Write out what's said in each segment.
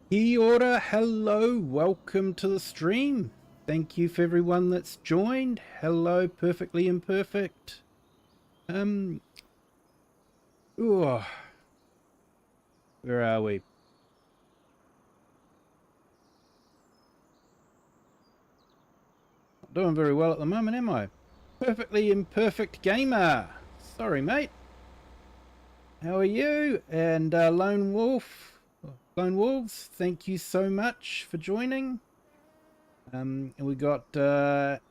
Kia ora, hello, welcome to the stream. Thank you for everyone that's joined. Hello, Perfectly Imperfect. Ooh, where are we? Not doing very well at the moment, am I? Perfectly Imperfect Gamer. Sorry, mate. How are you? And Lone Wolves, thank you so much for joining. And we got Farmhand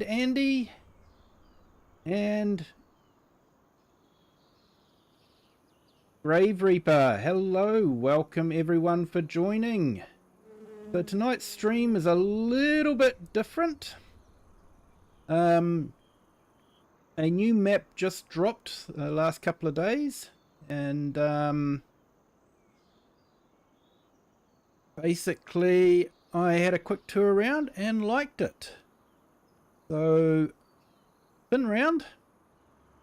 Andy and Grave Reaper. Hello, welcome everyone for joining. So tonight's stream is a little bit different. A new map just dropped the last couple of days, and basically I had a quick tour around and liked it. So spin around.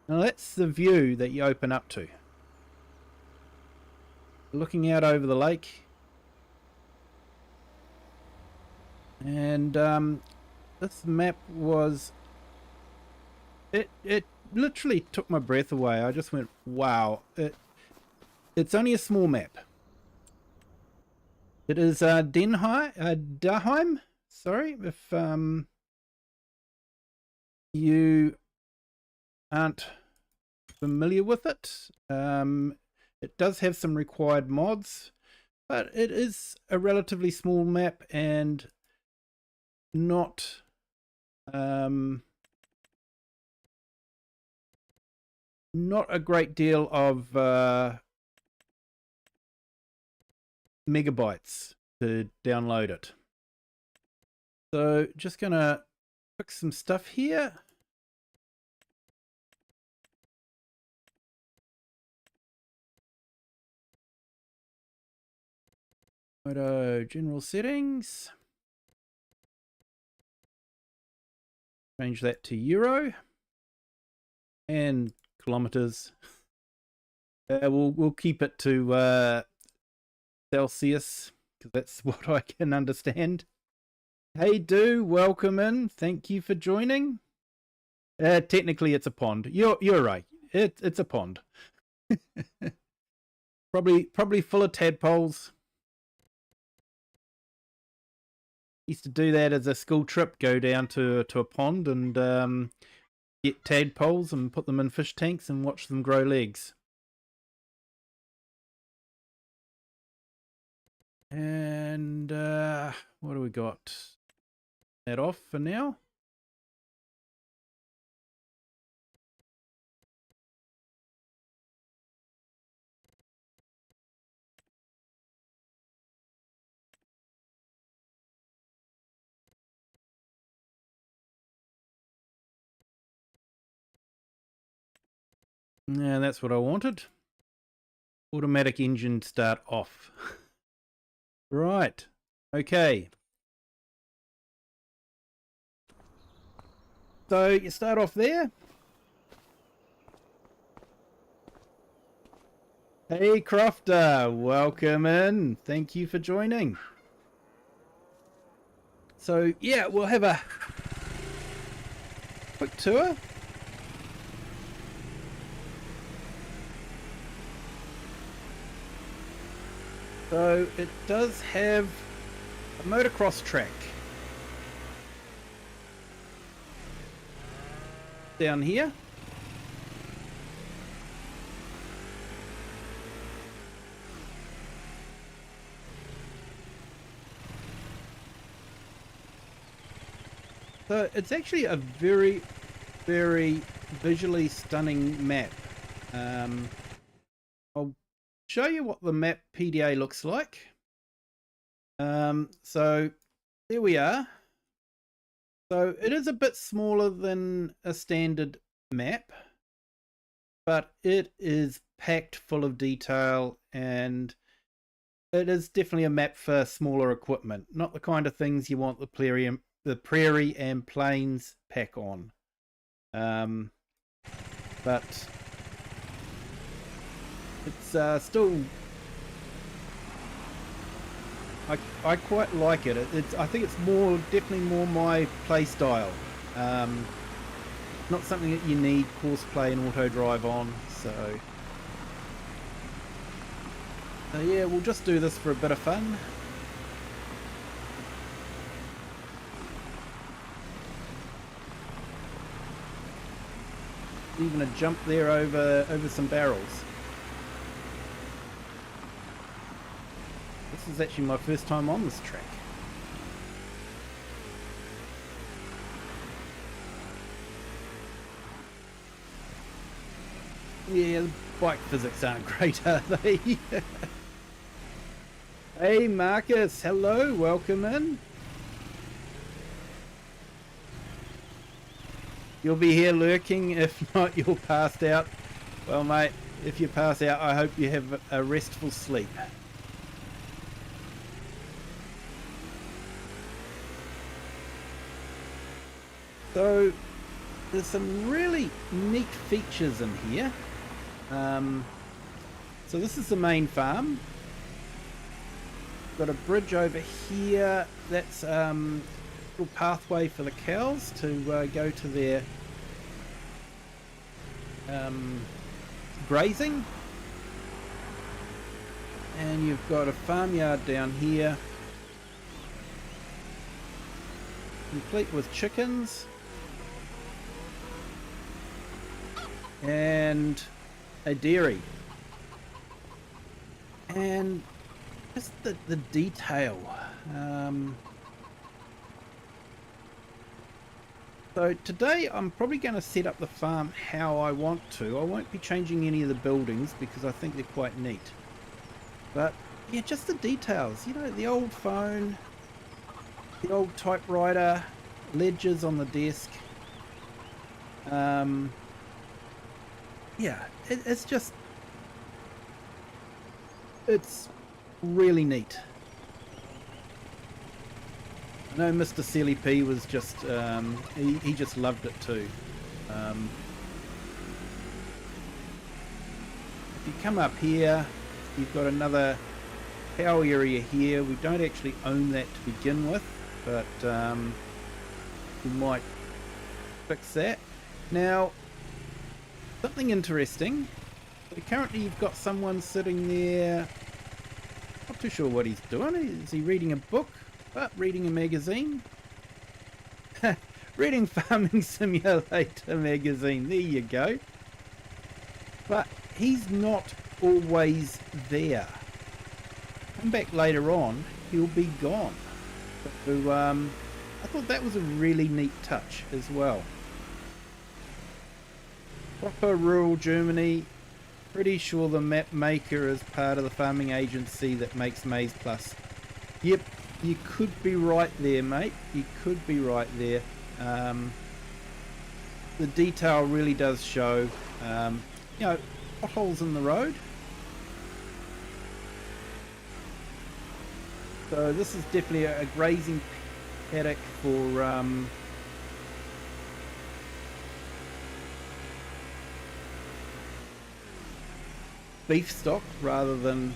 Now that's the view that you open up to. Looking out over the lake. And this map was... It literally took my breath away. I just went, wow. It's only a small map. It is Daheim. Sorry if you aren't familiar with it. It does have some required mods, but it is a relatively small map and not not a great deal of megabytes to download it. So just gonna fix some stuff here. Photo general settings. Change that to euro and kilometers. We'll keep it to Celsius because that's what I can understand. Hey, welcome in. Thank you for joining. Technically, it's a pond. You're right. It's a pond. probably full of tadpoles. Used to do that as a school trip. Go down to a pond and get tadpoles and put them in fish tanks and watch them grow legs. And what do we got? That off for now. Yeah, that's what I wanted. Automatic engine start off. Right. Okay. So you start off there. Hey Crofter, welcome in. Thank you for joining. So yeah, we'll have a quick tour. So it does have a motocross track down here. So it's actually a very, very visually stunning map. I'll show you what the map PDA looks like. So there we are. So it is a bit smaller than a standard map, but it is packed full of detail, and it is definitely a map for smaller equipment, not the kind of things you want the prairie and plains pack on. But it's still I quite like it. I think it's definitely more my play style. Not something that you need course play and auto drive on. So yeah, we'll just do this for a bit of fun. Even a jump there over some barrels. This is actually my first time on this track. Yeah, the bike physics aren't great, are they? Hey Marcus, hello, welcome in. You'll be here lurking, if not you'll pass out. Well mate, if you pass out I hope you have a restful sleep. So there's some really neat features in here. So this is the main farm. Got a bridge over here. That's a little pathway for the cows to go to their grazing. And you've got a farmyard down here, complete with chickens. And a dairy, and just the detail. So today I'm probably going to set up the farm how I want to. I won't be changing any of the buildings because I think they're quite neat. But yeah, just the details. You know, the old phone, the old typewriter, ledgers on the desk. Yeah, it's really neat. I know Mr. Silly P was just, he just loved it too. If you come up here, you've got another cow area here. We don't actually own that to begin with, but we might fix that. Now, something interesting. Currently you've got someone sitting there, not too sure what he's doing. Is he reading a book? Reading a magazine? Reading Farming Simulator magazine, there you go. But he's not always there. Come back later on, he'll be gone. So I thought that was a really neat touch as well. Proper rural Germany. Pretty sure the map maker is part of the farming agency that makes Maize Plus. Yep, you could be right there, mate. You could be right there. The detail really does show. You know, potholes in the road. So this is definitely a grazing paddock for beef stock rather than,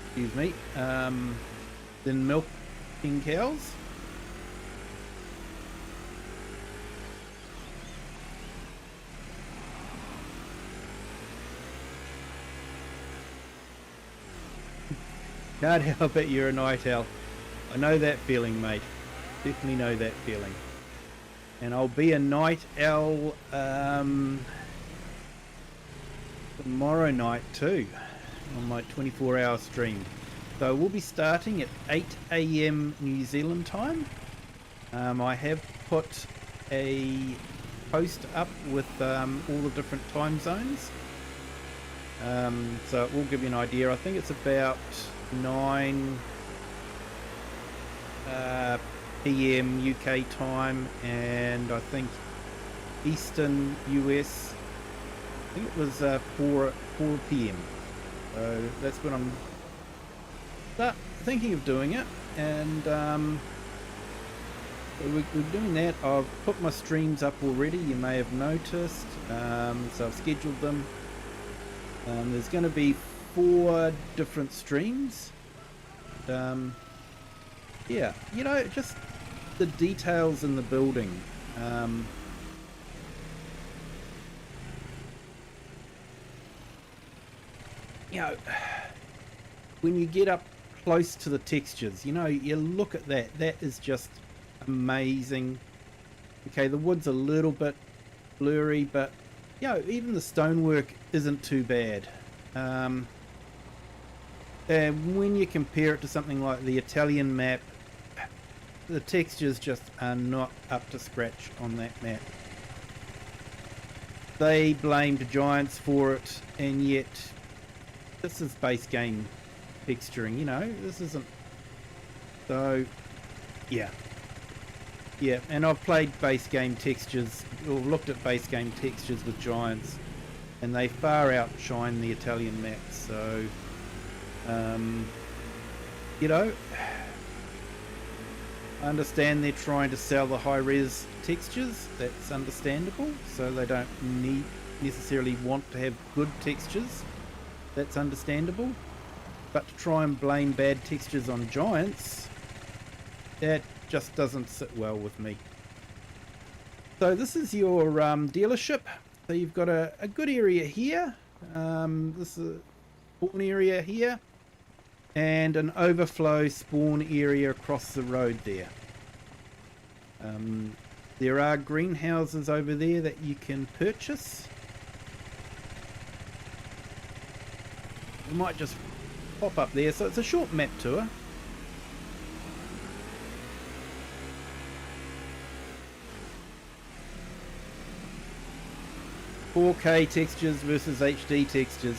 excuse me, than milking cows. Can't help it, you're a night owl. I know that feeling, mate. Definitely know that feeling. And I'll be a night owl tomorrow night too, on my 24-hour stream. So we'll be starting at 8 AM New Zealand time. I have put a post up with all the different time zones. So it will give you an idea. I think it's about 9 PM UK time, and I think Eastern US, I think it was 4 PM. So that's when I'm thinking of doing it, and we're doing that. I've put my streams up already, you may have noticed, so I've scheduled them. There's going to be 4 different streams. Yeah, you know, just the details in the building. You know, when you get up close to the textures, you know, you look at that, that is just amazing. Okay, the wood's a little bit blurry, but you know, even the stonework isn't too bad. And when you compare it to something like the Italian map, the textures just are not up to scratch on that map. They blamed Giants for it, and yet this is base game texturing, you know, this isn't. So yeah, and I've played base game textures, or looked at base game textures with Giants, and they far outshine the Italian maps. So you know, I understand they're trying to sell the high-res textures, that's understandable, so they don't necessarily want to have good textures, that's understandable, but to try and blame bad textures on Giants, that just doesn't sit well with me. So this is your dealership. So you've got a good area here, this is a spawn area here, and an overflow spawn area across the road there. There are greenhouses over there that you can purchase. We might just pop up there. So it's a short map tour. "4K textures versus HD textures."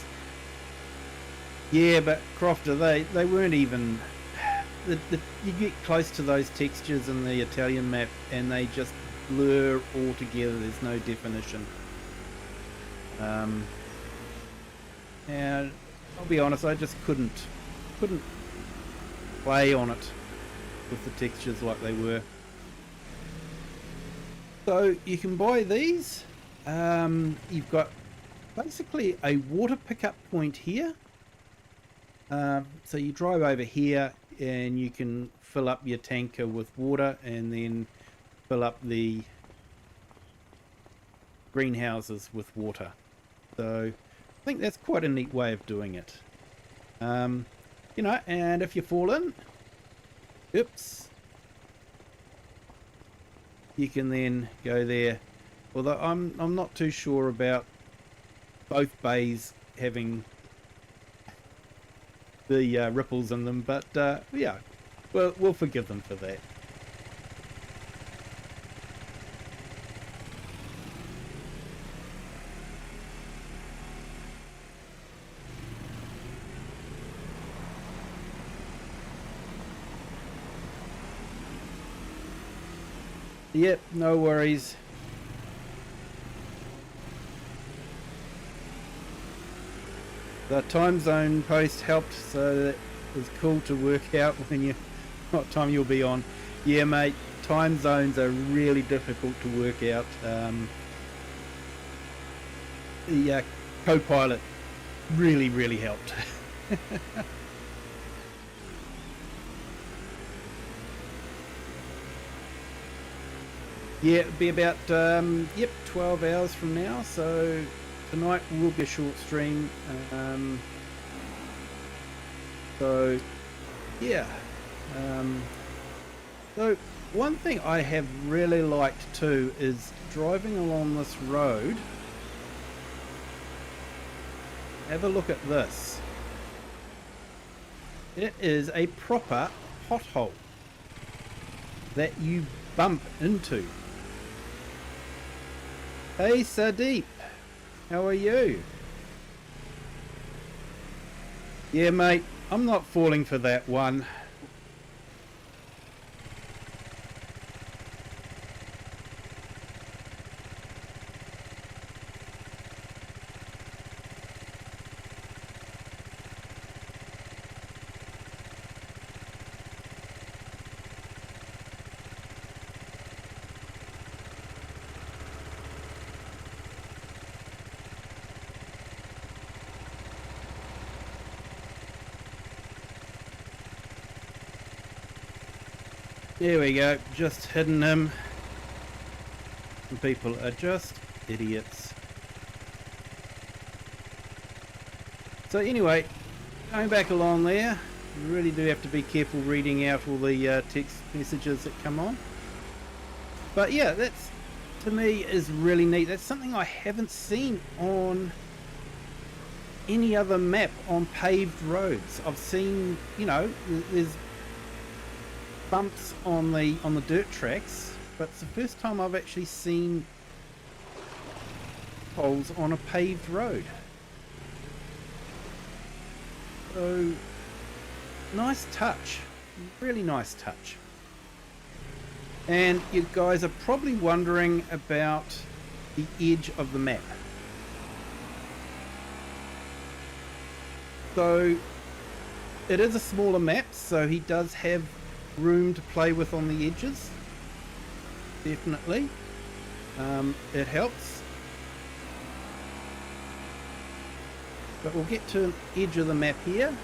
Yeah, but Crofter, they weren't even. You get close to those textures in the Italian map, and they just blur all together. There's no definition. And I'll be honest, I just couldn't play on it with the textures like they were. So you can buy these. You've got basically a water pickup point here. So you drive over here and you can fill up your tanker with water and then fill up the greenhouses with water. So I think that's quite a neat way of doing it. You know, and if you fall in, oops, you can then go there. Although I'm not too sure about both bays having the ripples in them, but yeah, we'll forgive them for that. Yep, no worries. The time zone post helped, so that was cool to work out when what time you'll be on. Yeah, mate, time zones are really difficult to work out. The co-pilot really helped. Yeah, it'll be about 12 hours from now, so tonight will be a short stream. So yeah, so one thing I have really liked too is driving along this road. Have a look at this. It is a proper pothole that you bump into. Hey Sadeep, how are you? Yeah mate, I'm not falling for that one. There we go, just hidden him. Some people are just idiots. So anyway, going back along there, you really do have to be careful reading out all the text messages that come on. But yeah, that's, to me, is really neat. That's something I haven't seen on any other map on paved roads. I've seen, you know, there's bumps on the dirt tracks, but it's the first time I've actually seen poles on a paved road. So nice touch, really nice touch. And you guys are probably wondering about the edge of the map. So it is a smaller map, so he does have room to play with on the edges. Definitely. It helps. But we'll get to an edge of the map here.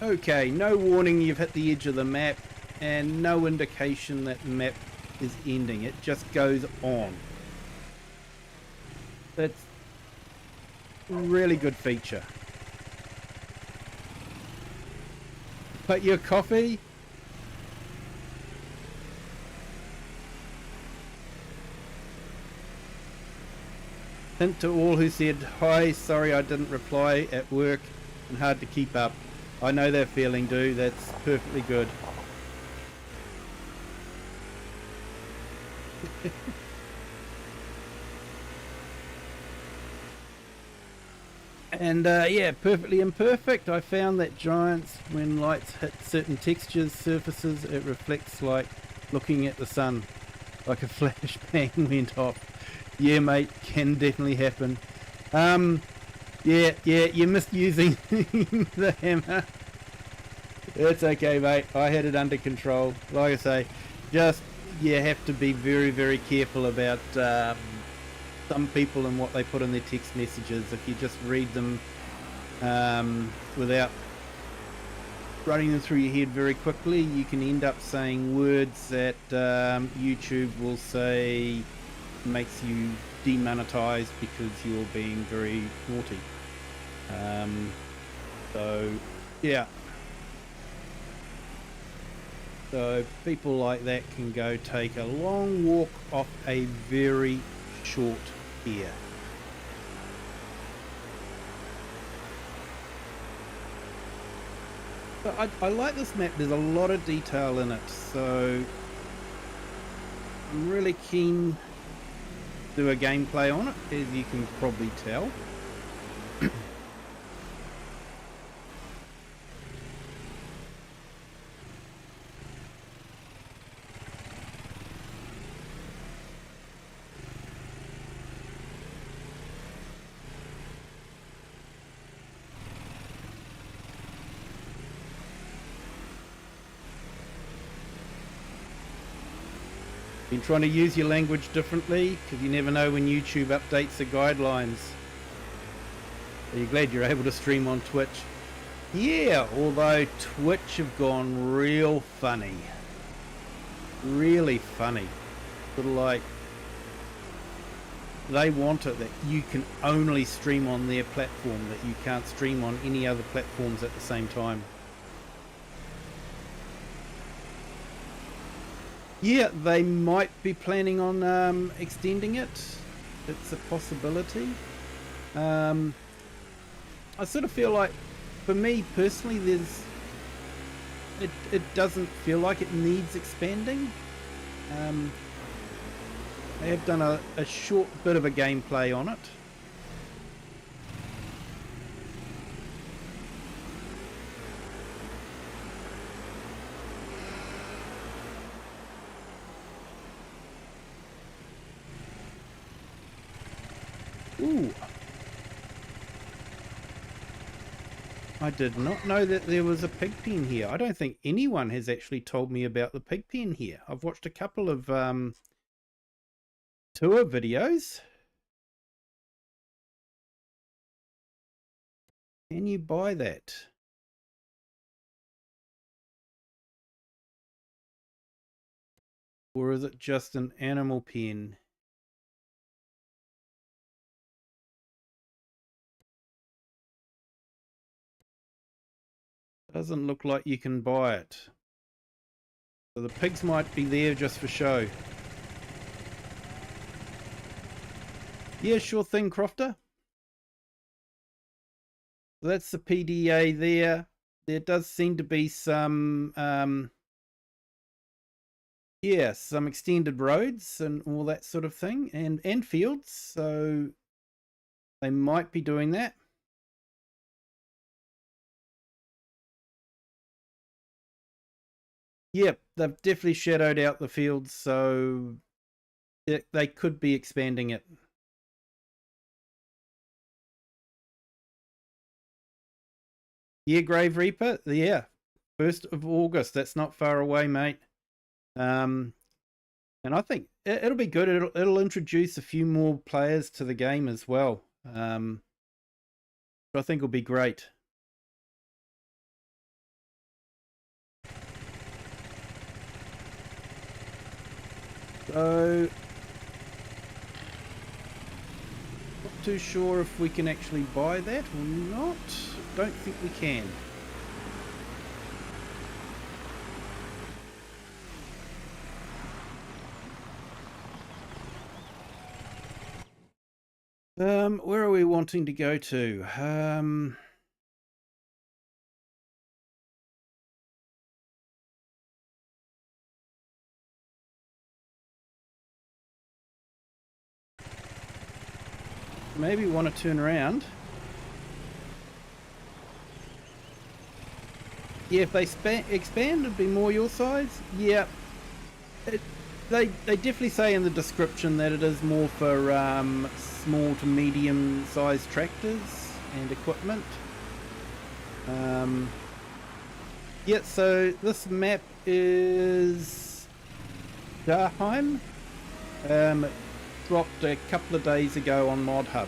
Okay, no warning you've hit the edge of the map, and no indication that the map is ending. It just goes on. That's a really good feature. But your coffee? Hint to all who said, "Hi, sorry I didn't reply at work and hard to keep up." I know that feeling, dude. That's perfectly good. And yeah, perfectly imperfect. I found that giants, when lights hit certain textures, surfaces, it reflects like looking at the sun. Like a flashbang went off. Yeah, mate, can definitely happen. Yeah, you're misusing the hammer. It's okay, mate. I had it under control. Like I say, just you have to be very, very careful about some people and what they put in their text messages. If you just read them without running them through your head very quickly, you can end up saying words that YouTube will say makes you demonetized because you're being very naughty. So yeah, so people like that can go take a long walk off a very short pier. But I like this map. There's a lot of detail in it, so I'm really keen to do a gameplay on it, as you can probably tell. Been trying to use your language differently, because you never know when YouTube updates the guidelines. Are you glad you're able to stream on Twitch? Yeah, although Twitch have gone real funny. Really funny. Sort of like, they want it that you can only stream on their platform, that you can't stream on any other platforms at the same time. Yeah, they might be planning on extending it. It's a possibility. I sort of feel like, for me personally, it doesn't feel like it needs expanding. They have done a short bit of a gameplay on it. Ooh. I did not know that there was a pig pen here. I don't think anyone has actually told me about the pig pen here. I've watched a couple of tour videos. Can you buy that? Or is it just an animal pen? Doesn't look like you can buy it. So the pigs might be there just for show. Yeah, sure thing, Crofter. So that's the PDA there. There does seem to be some, yeah, some extended roads and all that sort of thing, and fields. So they might be doing that. Yep, they've definitely shadowed out the fields, so they could be expanding it. Yeah, Grave Reaper, yeah, 1st of August. That's not far away, mate. And I think it'll be good. It'll introduce a few more players to the game as well. I think will be great. So, not too sure if we can actually buy that or not. Don't think we can. Where are we wanting to go to? Maybe want to turn around. Yeah, if they expand, it'd be more your size. Yeah, they definitely say in the description that it is more for small to medium sized tractors and equipment. Yeah, so this map is Daheim. Dropped a couple of days ago on Mod Hub.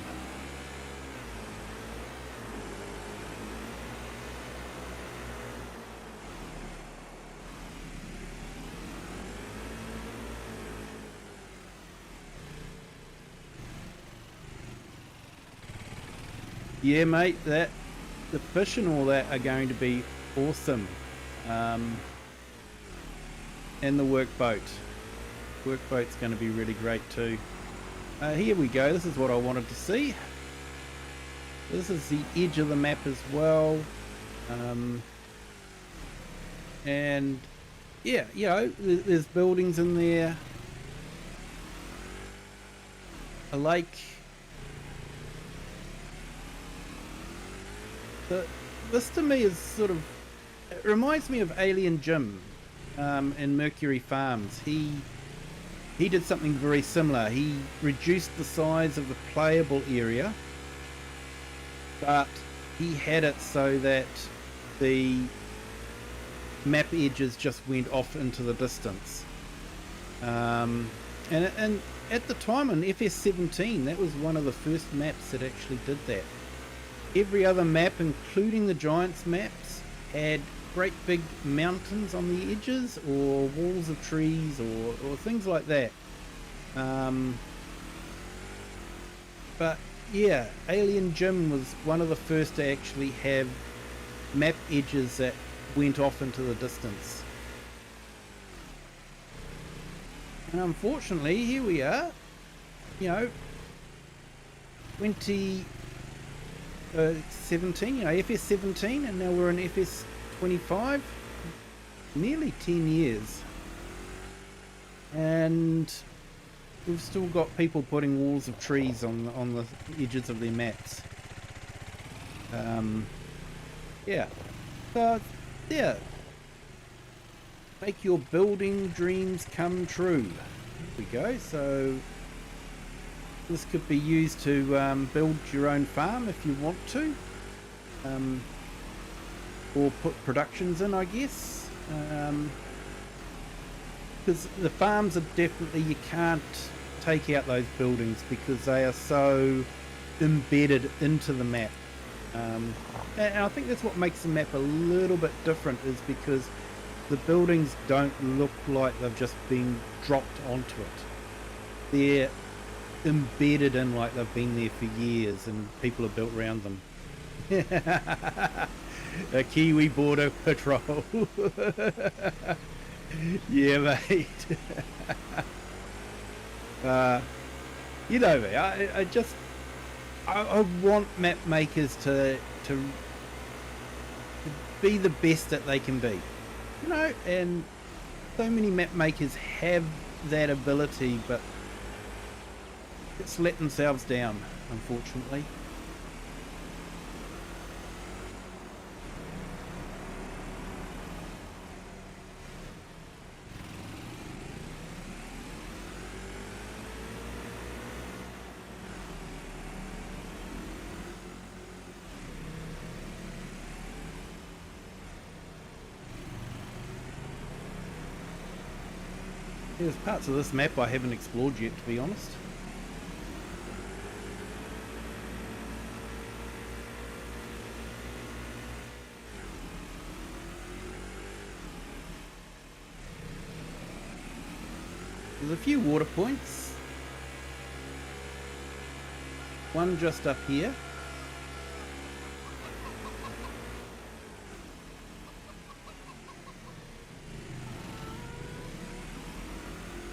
Yeah, mate, the fish and all that are going to be awesome. And the workboat. Workboat's going to be really great too. Here we go. This is what I wanted to see. This is the edge of the map as well. And yeah, you know, there's buildings in there. A lake. This to me is sort of, it reminds me of Alien Jim in Mercury Farms. He did something very similar. He reduced the size of the playable area, but he had it so that the map edges just went off into the distance. And at the time on FS17, that was one of the first maps that actually did that. Every other map, including the Giants maps, had great big mountains on the edges or walls of trees or things like that. But yeah, Alien Jim was one of the first to actually have map edges that went off into the distance. And unfortunately, here we are, you know, 2017, you know, FS17, and now we're in FS25, nearly 10 years. And we've still got people putting walls of trees on the edges of their maps. Yeah. So, yeah. Make your building dreams come true. Here we go. So this could be used to build your own farm if you want to, or put productions in, I guess. Because the farms are definitely, you can't take out those buildings because they are so embedded into the map. And I think that's what makes the map a little bit different, is because the buildings don't look like they've just been dropped onto it. They're embedded in like they've been there for years and people have built around them. A Kiwi border patrol. Yeah, mate. You know me, I want map makers to be the best that they can be, you know, and so many map makers have that ability, but it's let themselves down, unfortunately. There's parts of this map I haven't explored yet, to be honest. There's a few water points. One just up here.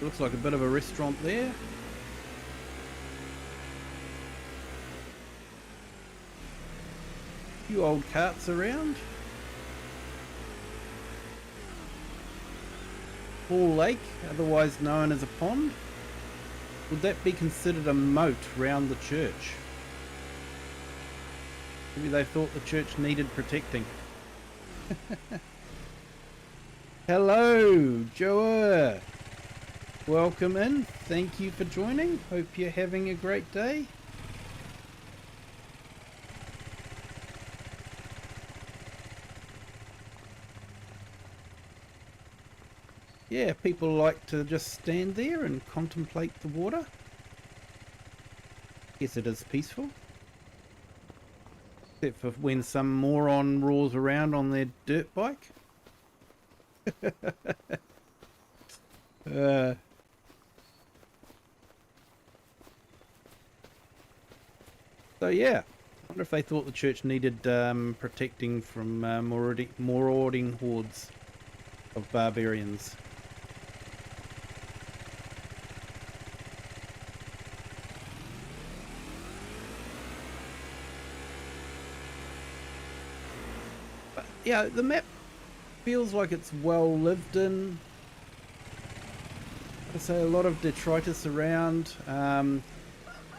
Looks like a bit of a restaurant there. A few old carts around. Hall Lake, otherwise known as a pond. Would that be considered a moat round the church? Maybe they thought the church needed protecting. Hello, Joa. Welcome in. Thank you for joining. Hope you're having a great day. Yeah, people like to just stand there and contemplate the water. Guess it is peaceful. Except for when some moron roars around on their dirt bike. So yeah, I wonder if they thought the church needed protecting from marauding hordes of barbarians. But yeah, the map feels like it's well lived in. I say a lot of detritus around.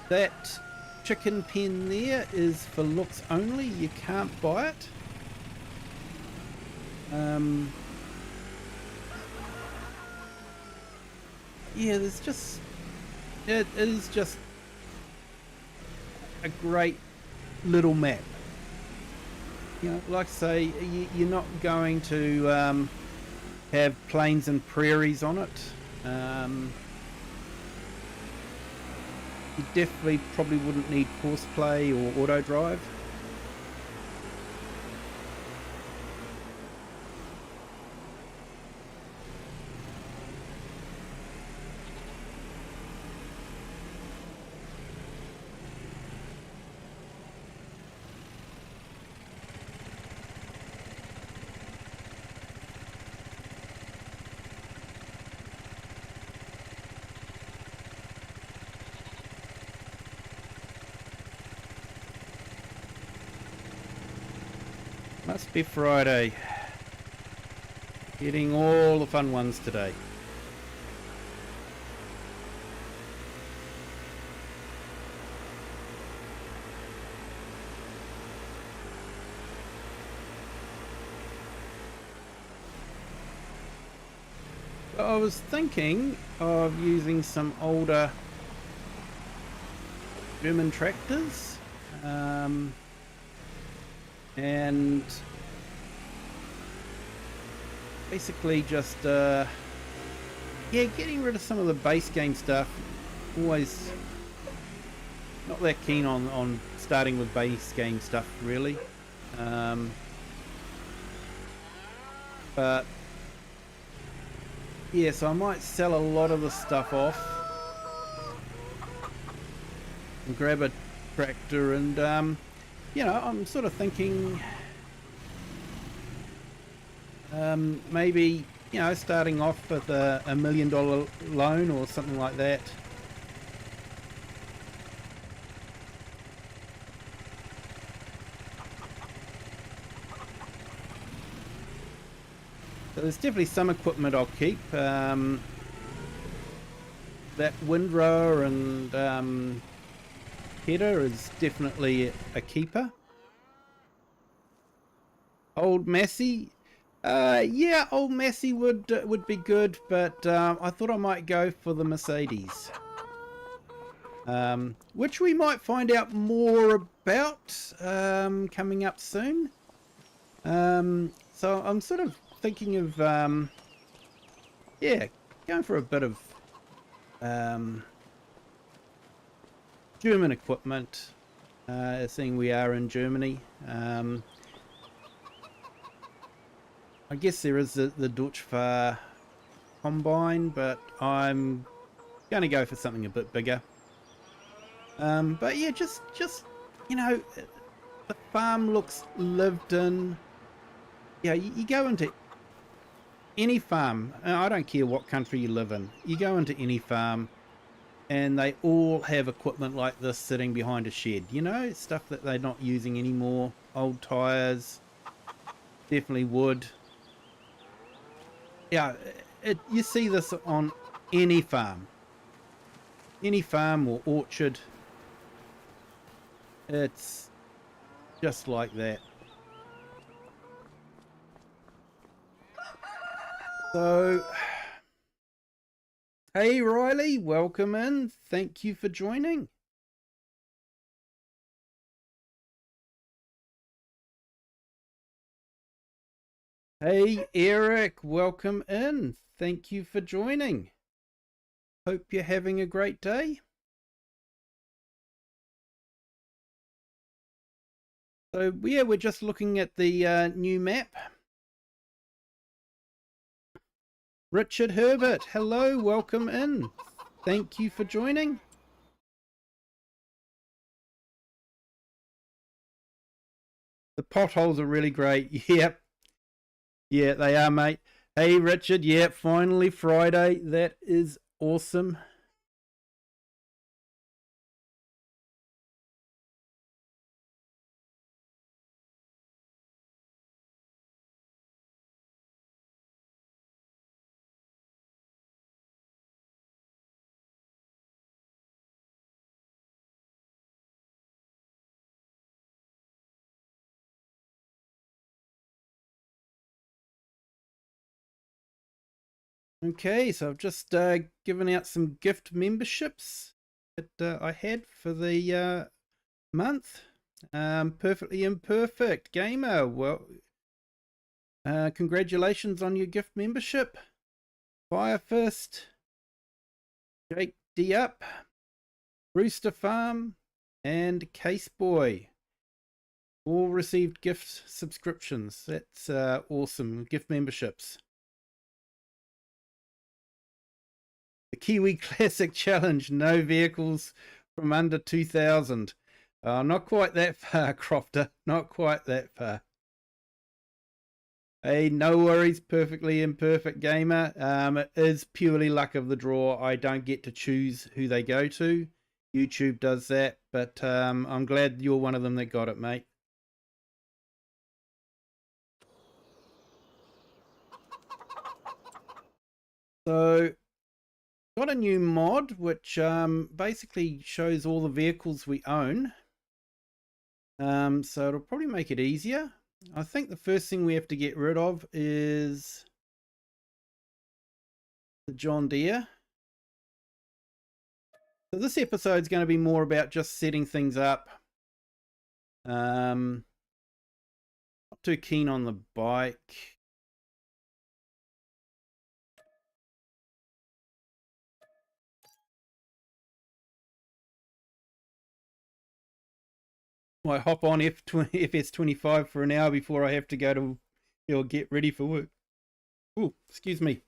That chicken pen there is for looks only. You can't buy it. Yeah, there's just, it is just a great little map. You know, like I say, you're not going to have plains and prairies on it. You definitely probably wouldn't need Courseplay or auto drive. Must be Friday. Getting all the fun ones today. I was thinking of using some older German tractors. And basically just yeah, getting rid of some of the base game stuff, always not that keen on starting with base game stuff, really. But yeah, so I might sell a lot of the stuff off and grab a tractor, and you know, I'm sort of thinking maybe, you know, starting off with a $1 million loan or something like that. So there's definitely some equipment I'll keep. That windrower and header is definitely a keeper. Old Massey, yeah, old Massey would be good, but I thought I might go for the Mercedes, which we might find out more about coming up soon. So I'm sort of thinking of yeah, going for a bit of German equipment, seeing we are in Germany. I guess there is the Deutschfahr combine, but I'm going to go for something a bit bigger. But yeah, just you know, the farm looks lived in. Yeah, you go into any farm, I don't care what country you live in, you go into any farm and they all have equipment like this sitting behind a shed, you know, stuff that they're not using anymore, old tires, definitely wood. Yeah, you see this on any farm or orchard. It's just like that. So, hey Riley, welcome in. Thank you for joining. Hey Eric, welcome in. Thank you for joining. Hope you're having a great day. So yeah, we're just looking at the new map. Richard Herbert, hello, welcome in. Thank you for joining. The potholes are really great. Yep. Yeah, they are, mate. Hey, Richard. Yeah, finally Friday. That is awesome. Okay, so I've just given out some gift memberships that I had for the month. Perfectly Imperfect Gamer. Well, congratulations on your gift membership. Firefist, Jake D Up, Rooster Farm, and Case Boy all received gift subscriptions. That's awesome. Gift memberships. The Kiwi Classic Challenge, no vehicles from under 2,000. Not quite that far, Crofter. Not quite that far. Hey, no worries, Perfectly Imperfect Gamer. It is purely luck of the draw. I don't get to choose who they go to. YouTube does that, but I'm glad you're one of them that got it, mate. So, got a new mod which basically shows all the vehicles we own. So it'll probably make it easier. I think the first thing we have to get rid of is the John Deere. So this episode is going to be more about just setting things up. Not too keen on the bike. might hop on FS25 for an hour before I have to go to get ready for work. Oh, excuse me.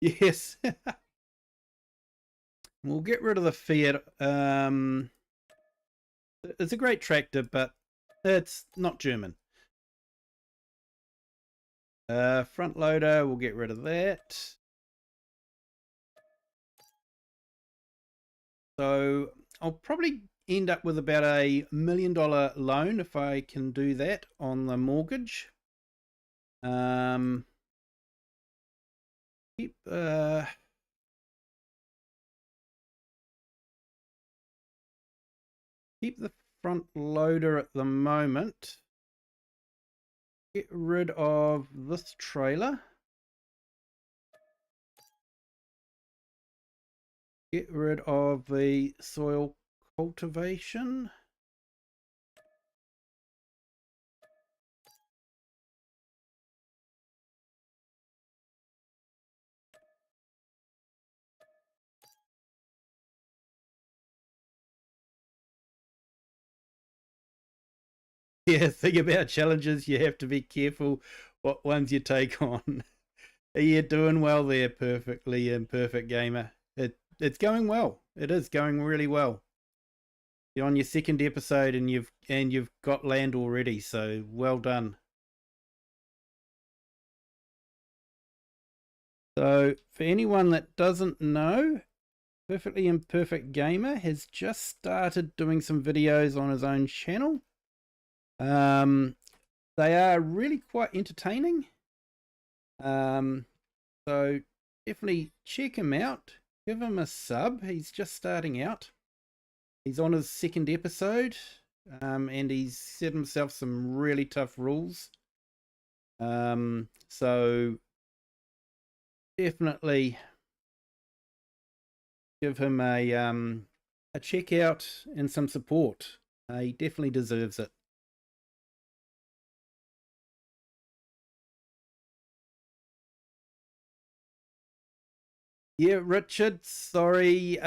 Yes. We'll get rid of the Fiat. It's a great tractor, but it's not German. Front loader, we'll get rid of that. So I'll probably end up with about $1 million loan if I can do that on the mortgage. Keep the front loader at the moment. Get rid of this trailer. Get rid of the soil cultivation. Yeah, thing about challenges, you have to be careful what ones you take on. You're doing well there, perfectly imperfect gamer. It's going well. It is going really well. You're on your second episode and you've got land already, so well done. So for anyone that doesn't know, Perfectly Imperfect Gamer has just started doing some videos on his own channel. They are really quite entertaining. So definitely check him out. Give him a sub. He's just starting out. He's on his second episode, and he's set himself some really tough rules. So definitely give him a check out and some support. He definitely deserves it. Yeah, Richard, sorry.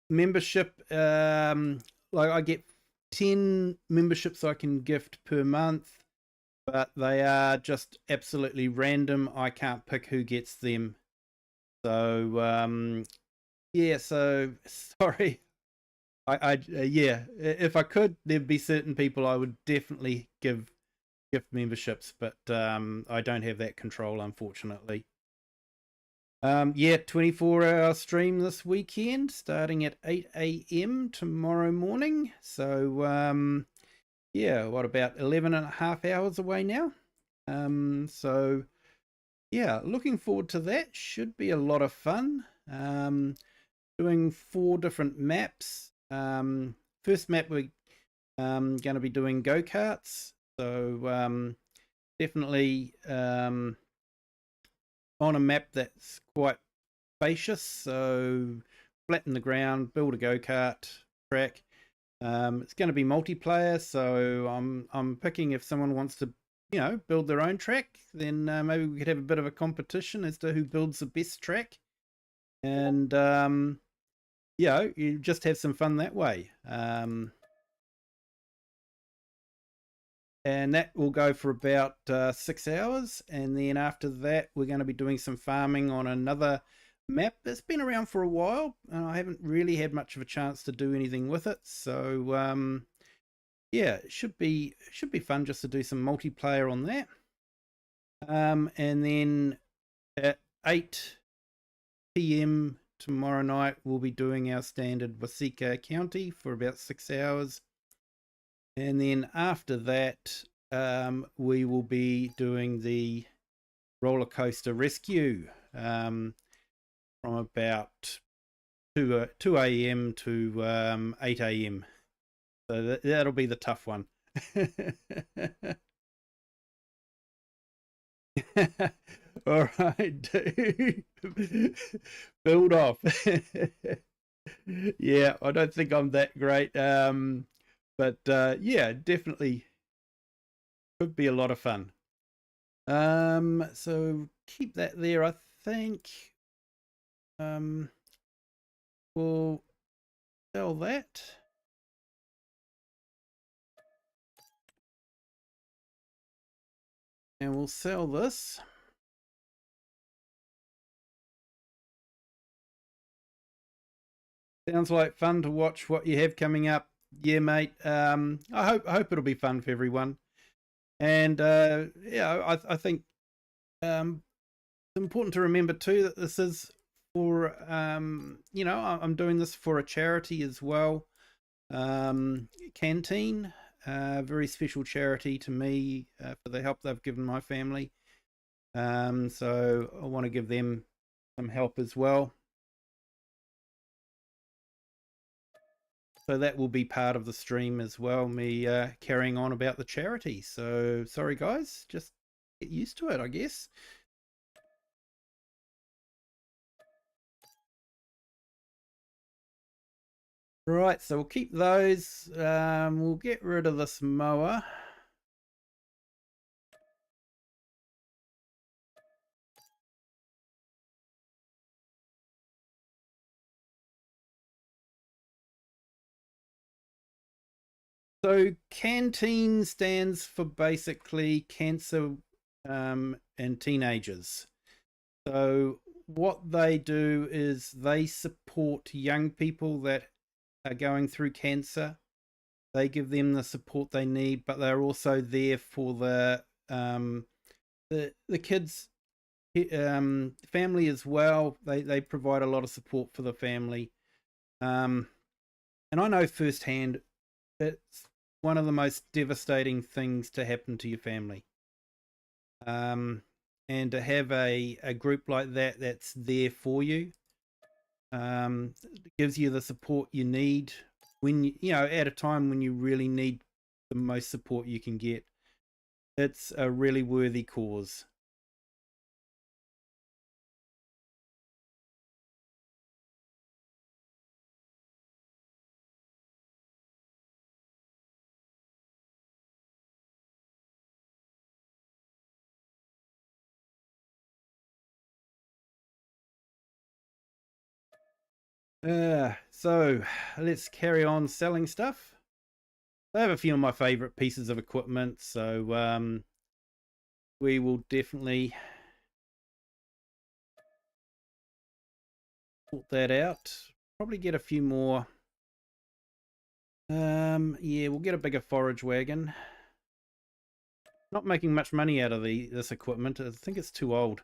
Membership, like I get 10 memberships I can gift per month, but they are just absolutely random. I can't pick who gets them. So, yeah, so sorry. Yeah, if I could, there'd be certain people I would definitely give gift memberships, but I don't have that control, unfortunately. Yeah, 24-hour stream this weekend, starting at 8 a.m. tomorrow morning. So, yeah, what, about 11 and a half hours away now? So, yeah, looking forward to that. Should be a lot of fun. Doing 4 different maps. First map we're going to be doing go-karts. So, definitely on a map that's quite spacious, so flatten the ground, build a go-kart track. It's going to be multiplayer, so I'm picking if someone wants to, build their own track, then maybe we could have a bit of a competition as to who builds the best track, and you just have some fun that way. And that will go for about 6 hours, and then after that we're going to be doing some farming on another map that's been around for a while, and I haven't really had much of a chance to do anything with it. So yeah, it should be fun just to do some multiplayer on that. And then at 8 p.m. tomorrow night we'll be doing our standard Wasika County for about 6 hours. And then after that, we will be doing the roller coaster rescue from about 2 a.m. to 8 a.m. So that'll be the tough one. All right, dude. Build off. Yeah, I don't think I'm that great. But yeah, definitely could be a lot of fun. So keep that there. I think we'll sell that. And we'll sell this. Sounds like fun to watch what you have coming up. Yeah, mate. I hope it'll be fun for everyone. And yeah, I think it's important to remember too that this is for you know, I'm doing this for a charity as well. Canteen, very special charity to me for the help they've given my family. So I want to give them some help as well. So that will be part of the stream as well, me carrying on about the charity. So sorry guys, just get used to it, I guess. Right, so we'll keep those. We'll get rid of this mower. So Canteen stands for basically cancer and teenagers. So what they do is they support young people that are going through cancer. They give them the support they need, but they're also there for the kids family as well. They provide a lot of support for the family. And I know firsthand it's one of the most devastating things to happen to your family. And to have a group like that that's there for you, gives you the support you need when you know, at a time when you really need the most support you can get. It's a really worthy cause. So let's carry on selling stuff. I have a few of my favorite pieces of equipment, so we will definitely sort that out. Probably get a few more. Yeah, we'll get a bigger forage wagon. Not making much money out of this equipment. I think it's too old.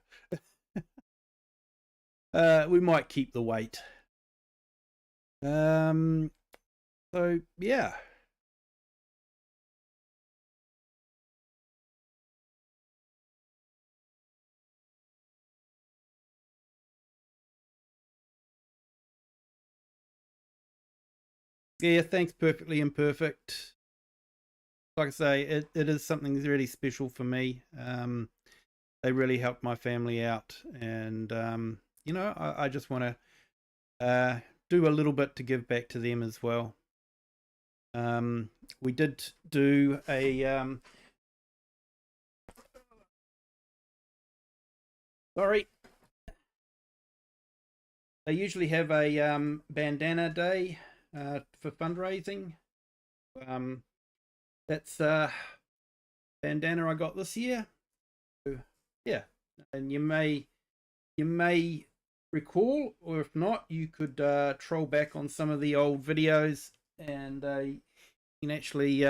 We might keep the weight. So yeah. Yeah, thanks, Perfectly Imperfect. Like I say, it is something really special for me. They really helped my family out, and you know, I just want to do a little bit to give back to them as well. We did do a sorry. They usually have a bandana day for fundraising. That's bandana I got this year. So, yeah, and you may recall, or if not, you could troll back on some of the old videos, and you can actually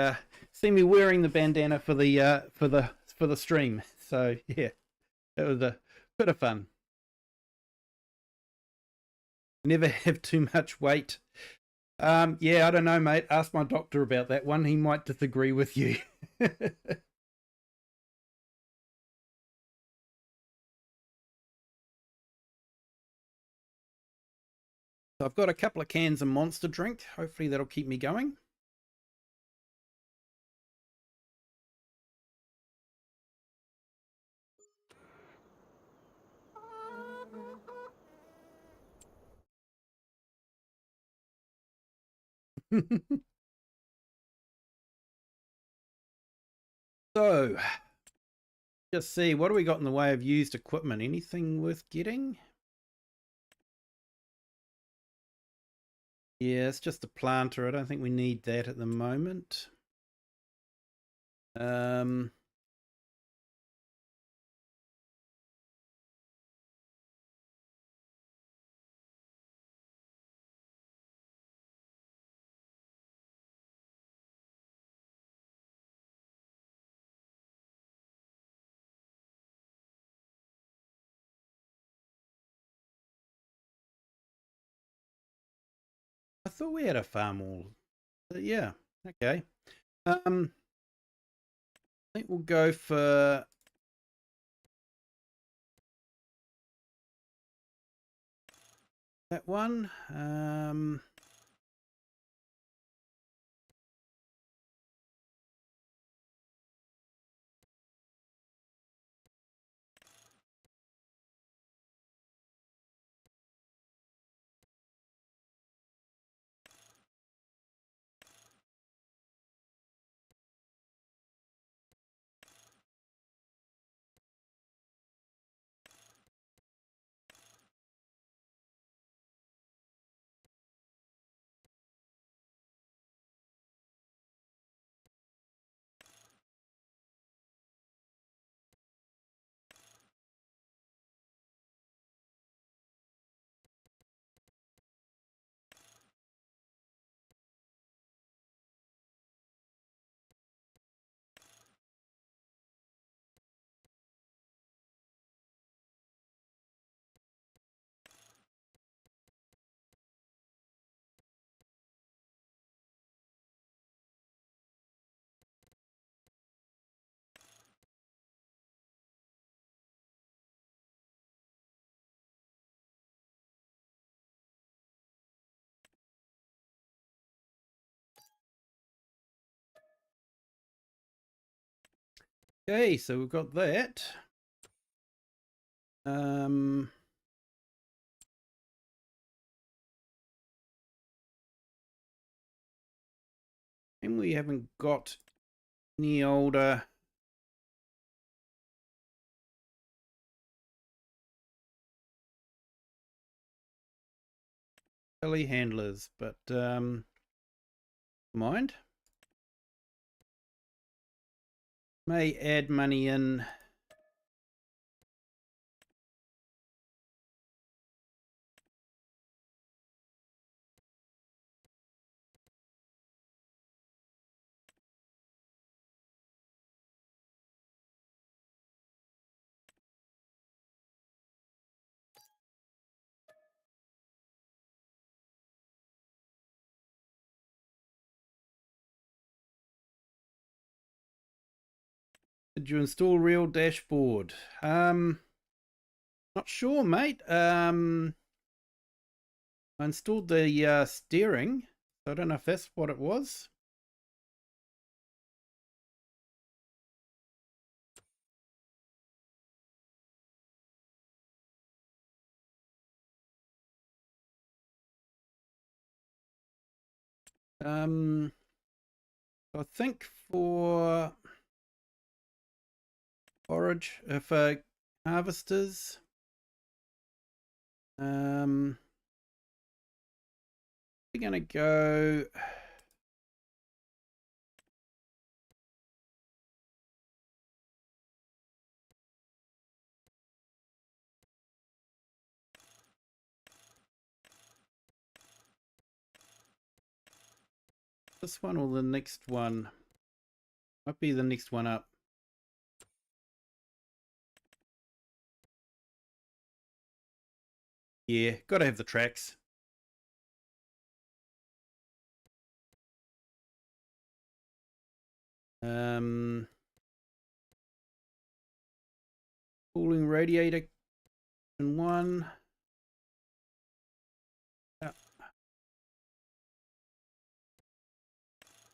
see me wearing the bandana for the stream. So yeah, it was a bit of fun. Never have too much weight. Yeah, I don't know, mate. Ask my doctor about that one. He might disagree with you. So I've got a couple of cans of Monster drink. Hopefully that'll keep me going. So, just see, what do we got in the way of used equipment? Anything worth getting? Yeah, it's just a planter. I don't think we need that at the moment. I thought we had a farm all. But yeah, okay. I think we'll go for that one. Okay, so we've got that. And we haven't got any older telehandlers, but mind. May add money in. Did you install real dashboard? Not sure, mate. I installed the steering. So I don't know if that's what it was. I think for forage, for harvesters, we're gonna go. This one or the next one? Might be the next one up. Yeah, gotta have the tracks. Cooling radiator in one. Yeah.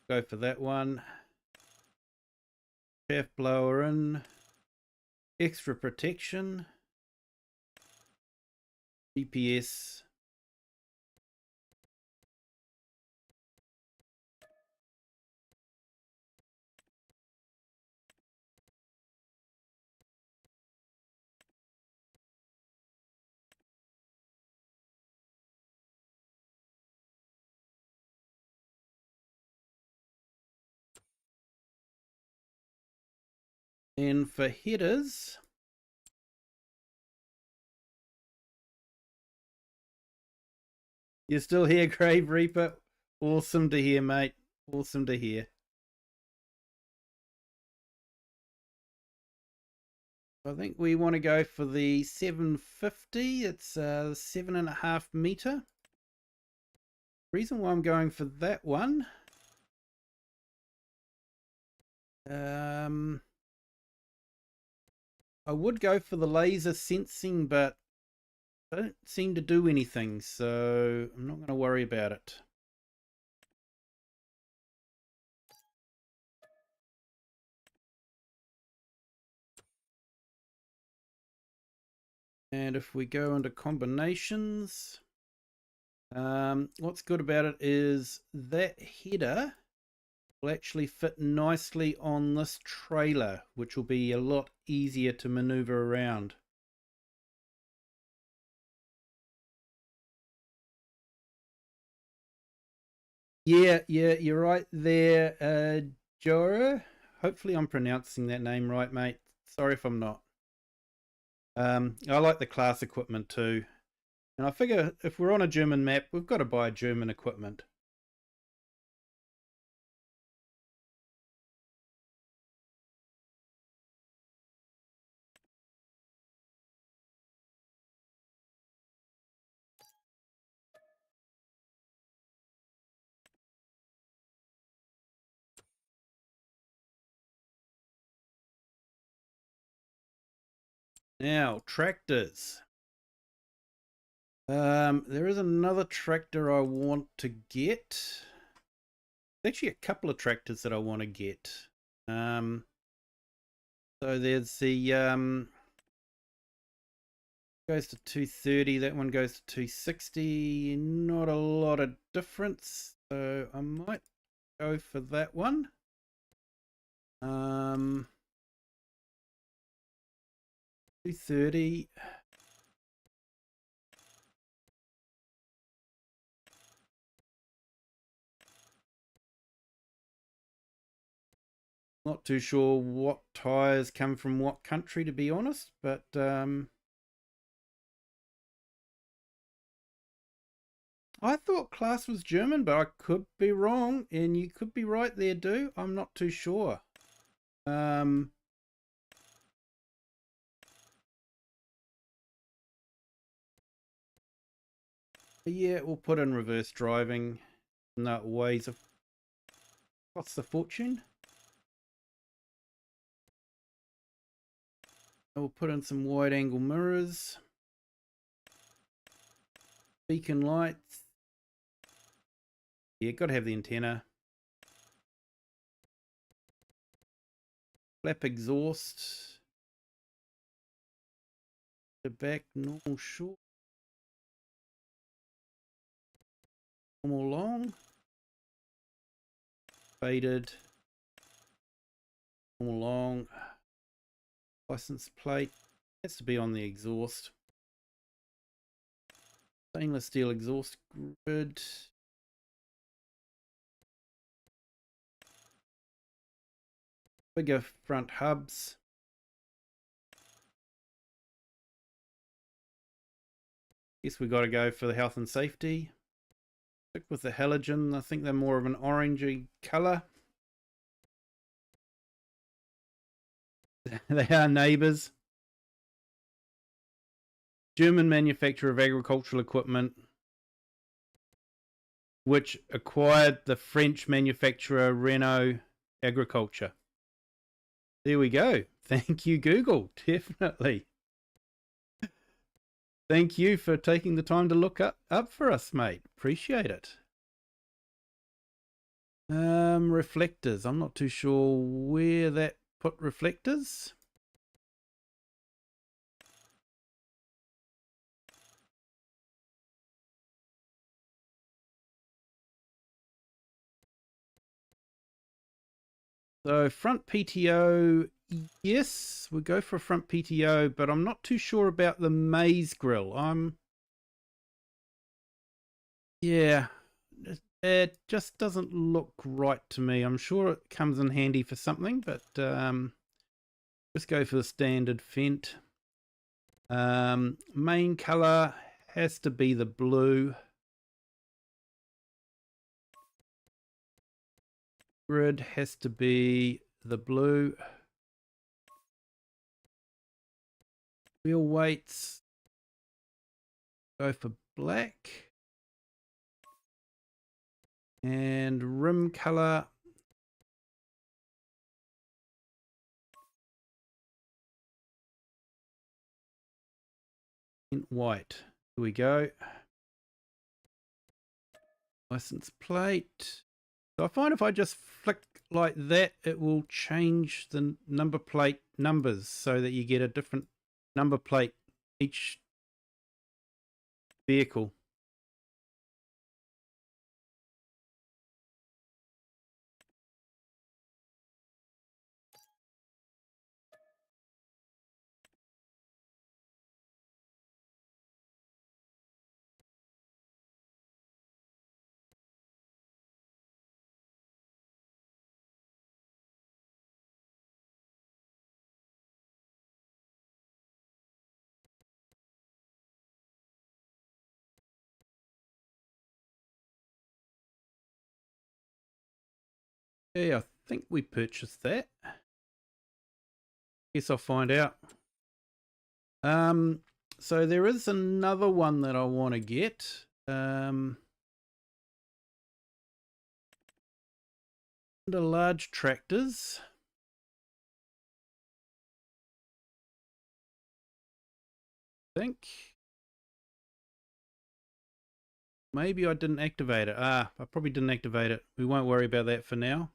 Go for that one. Chaff blower in. Extra protection. GPS. And for headers, you're still here, Grave Reaper. Awesome to hear, mate. Awesome to hear. I think we want to go for the 750. It's 7.5 meter. Reason why I'm going for that one, I would go for the laser sensing, but I don't seem to do anything, so I'm not going to worry about it. And if we go into combinations, what's good about it is that header will actually fit nicely on this trailer, which will be a lot easier to maneuver around. Yeah, you're right there, Jora. Hopefully I'm pronouncing that name right, mate. Sorry if I'm not. I like the class equipment too. And I figure if we're on a German map, we've got to buy German equipment. Now, tractors. There is another tractor I want to get. Actually, a couple of tractors that I want to get. So there's the goes to 230. That one goes to 260. Not a lot of difference, so I might go for that one. 230. Not too sure what tires come from what country, to be honest, but I thought class was German, but I could be wrong, and you could be right there, Do. I'm not too sure. Yeah, we'll put in reverse driving. No ways of. What's the fortune? We'll put in some wide angle mirrors. Beacon lights. Yeah, got to have the antenna. Flap exhaust. The back normal short. Normal long. Faded. Normal long. License plate. Has to be on the exhaust. Stainless steel exhaust grid. Bigger front hubs. Guess we got to go for the health and safety. Stick with the halogen. I think they're more of an orangey colour. They are neighbours. German manufacturer of agricultural equipment, which acquired the French manufacturer Renault Agriculture. There we go. Thank you, Google. Definitely. Thank you for taking the time to look up for us, mate. Appreciate it. Reflectors. I'm not too sure where that put reflectors. So front PTO, yes, we'll go for a front PTO, but I'm not too sure about the maze grill. Yeah, it just doesn't look right to me. I'm sure it comes in handy for something, but just go for the standard Fent. Main color has to be the blue. Grid has to be the blue. Wheel weights, go for black. And rim color. In white. Here we go. License plate. So I find if I just flick like that, it will change the number plate numbers so that you get a different number plate each vehicle. Yeah, I think we purchased that. Guess I'll find out. So there is another one that I want to get. Under large tractors. I think. Maybe I didn't activate it. I probably didn't activate it. We won't worry about that for now.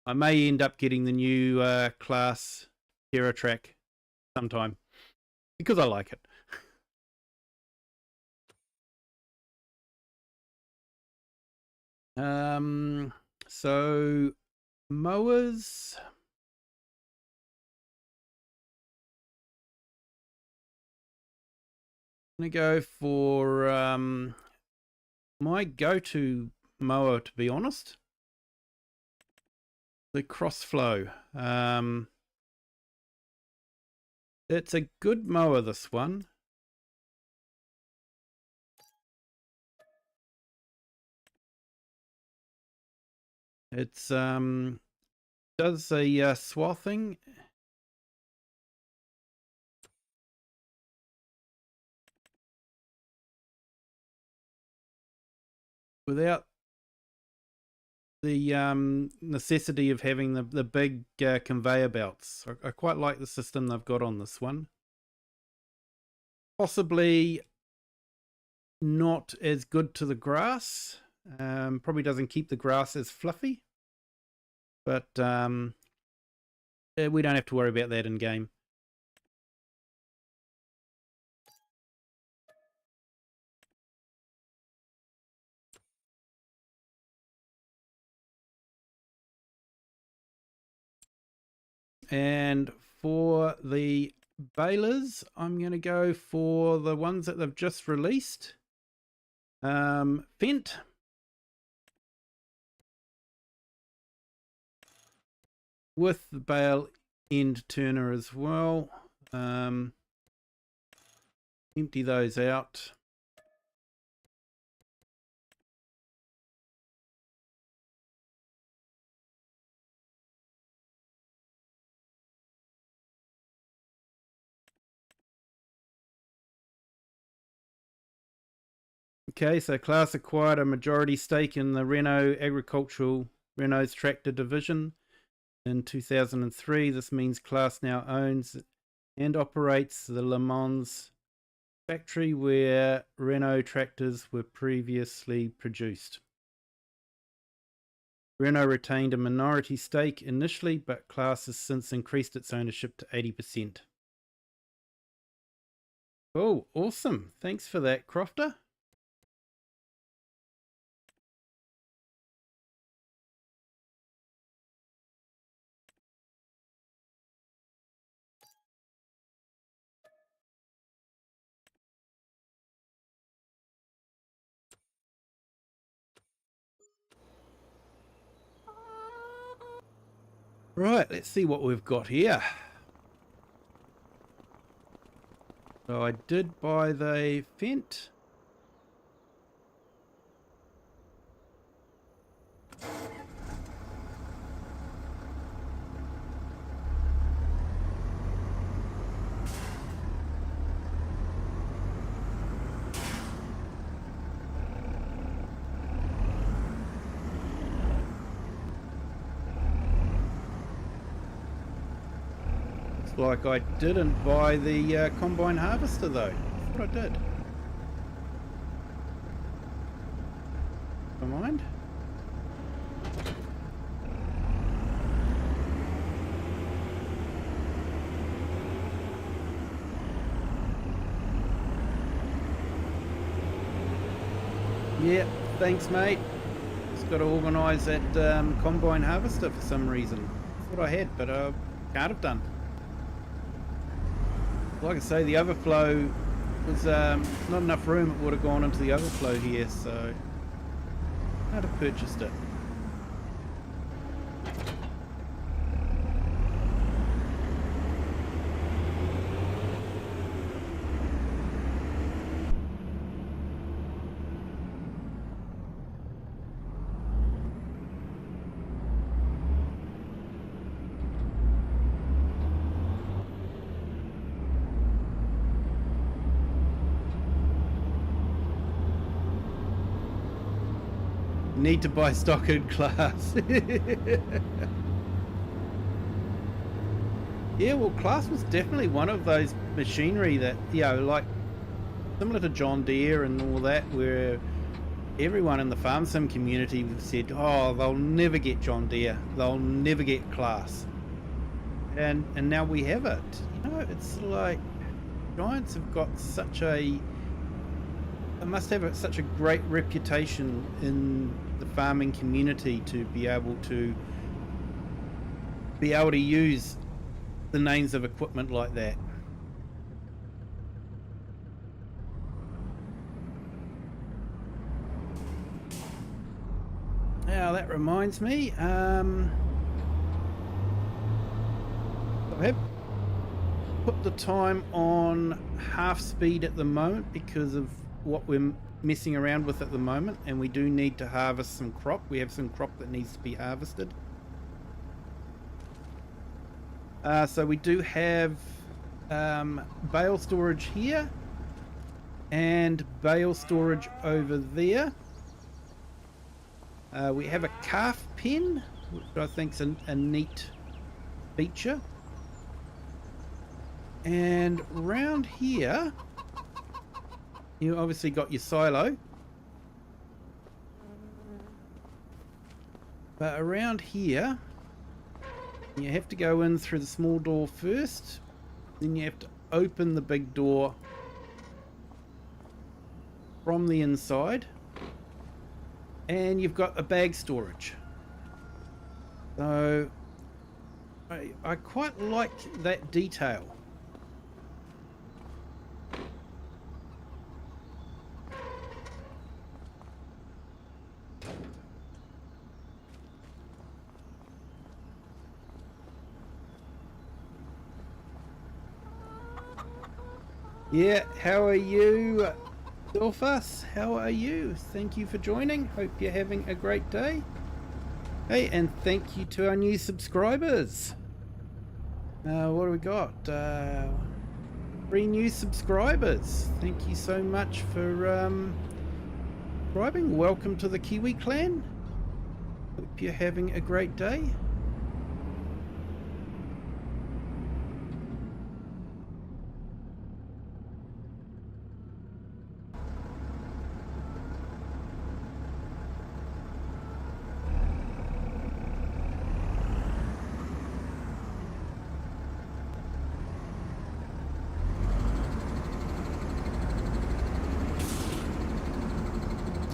I may end up getting the new class Terra track sometime because I like it. So mowers. I'm gonna go for my go-to mower, to be honest. The Crossflow. It's a good mower, this one. It's does a swathing. Without the necessity of having the big conveyor belts. I quite like the system they've got on this one. Possibly not as good to the grass. Probably doesn't keep the grass as fluffy. But we don't have to worry about that in game. And for the balers, I'm going to go for the ones that they've just released. Fent. With the bale end turner as well. Empty those out. Okay, so class acquired a majority stake in the Renault's tractor division in 2003. This means class now owns and operates the Le Mans factory where Renault tractors were previously produced. Renault retained a minority stake initially, but class has since increased its ownership to 80%. Oh, awesome. Thanks for that, Crofter. Right, let's see what we've got here. So I did buy the Fent. like I didn't buy the combine harvester though. I thought I did. Never mind. Yeah, thanks mate. Just got to organise that combine harvester for some reason. I thought I had, but I can't have done. Like I say, the overflow was not enough room. It would have gone into the overflow here, so I'd have purchased it. Need to buy stock in class. Yeah, well, class was definitely one of those machinery that, you know, like similar to John Deere and all that, where everyone in the farm sim community said, oh, they'll never get John Deere, they'll never get class, and now we have it. You know, it's like Giants have got such a, they must have such a great reputation in the farming community to be able to use the names of equipment like that. Now that reminds me, I have put the time on half speed at the moment because of what we're messing around with at the moment, and we do need to harvest some crop. We have some crop that needs to be harvested. So we do have bale storage here and bale storage over there. We have a calf pen, which I think is a neat feature. And around here, you obviously got your silo. But around here, you have to go in through the small door first. Then you have to open the big door from the inside. And you've got a bag storage. So I quite like that detail. Yeah, how are you, Dolphus? How are you? Thank you for joining. Hope you're having a great day. Hey, and thank you to our new subscribers. What do we got? 3 new subscribers. Thank you so much for subscribing. Welcome to the Kiwi clan. Hope you're having a great day.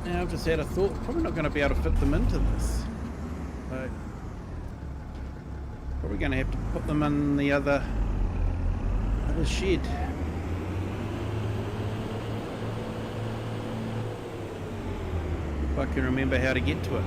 I've just had a thought, probably not going to be able to fit them into this. So probably going to have to put them in the other shed. If I can remember how to get to it.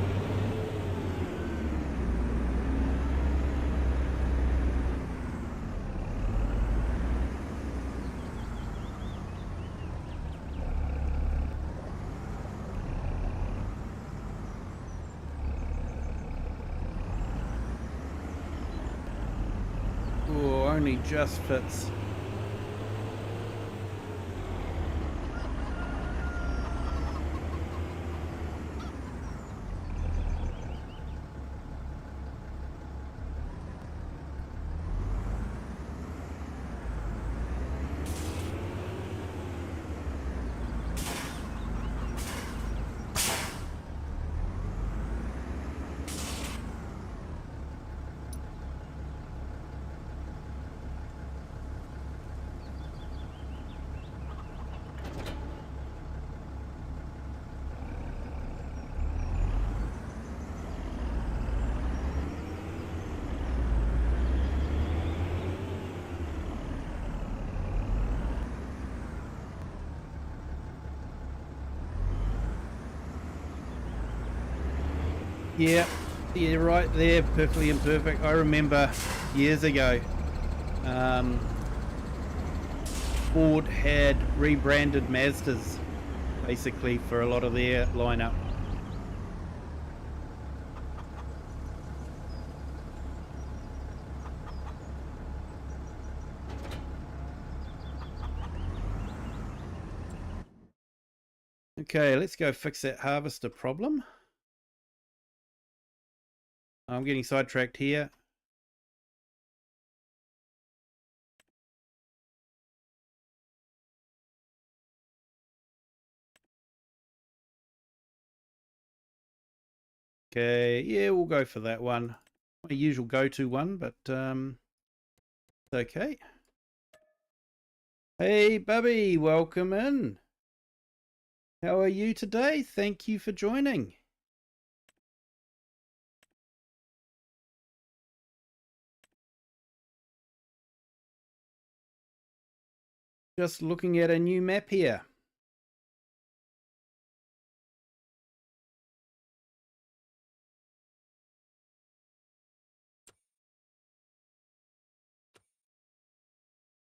Only just fits. Yeah, yeah, right there, perfectly imperfect. I remember years ago, Ford had rebranded Mazdas basically for a lot of their lineup. Okay, let's go fix that harvester problem. I'm getting sidetracked here. Okay, yeah, we'll go for that one. My usual go-to one, but okay. Hey, Bubby, welcome in. How are you today? Thank you for joining. Just looking at a new map here.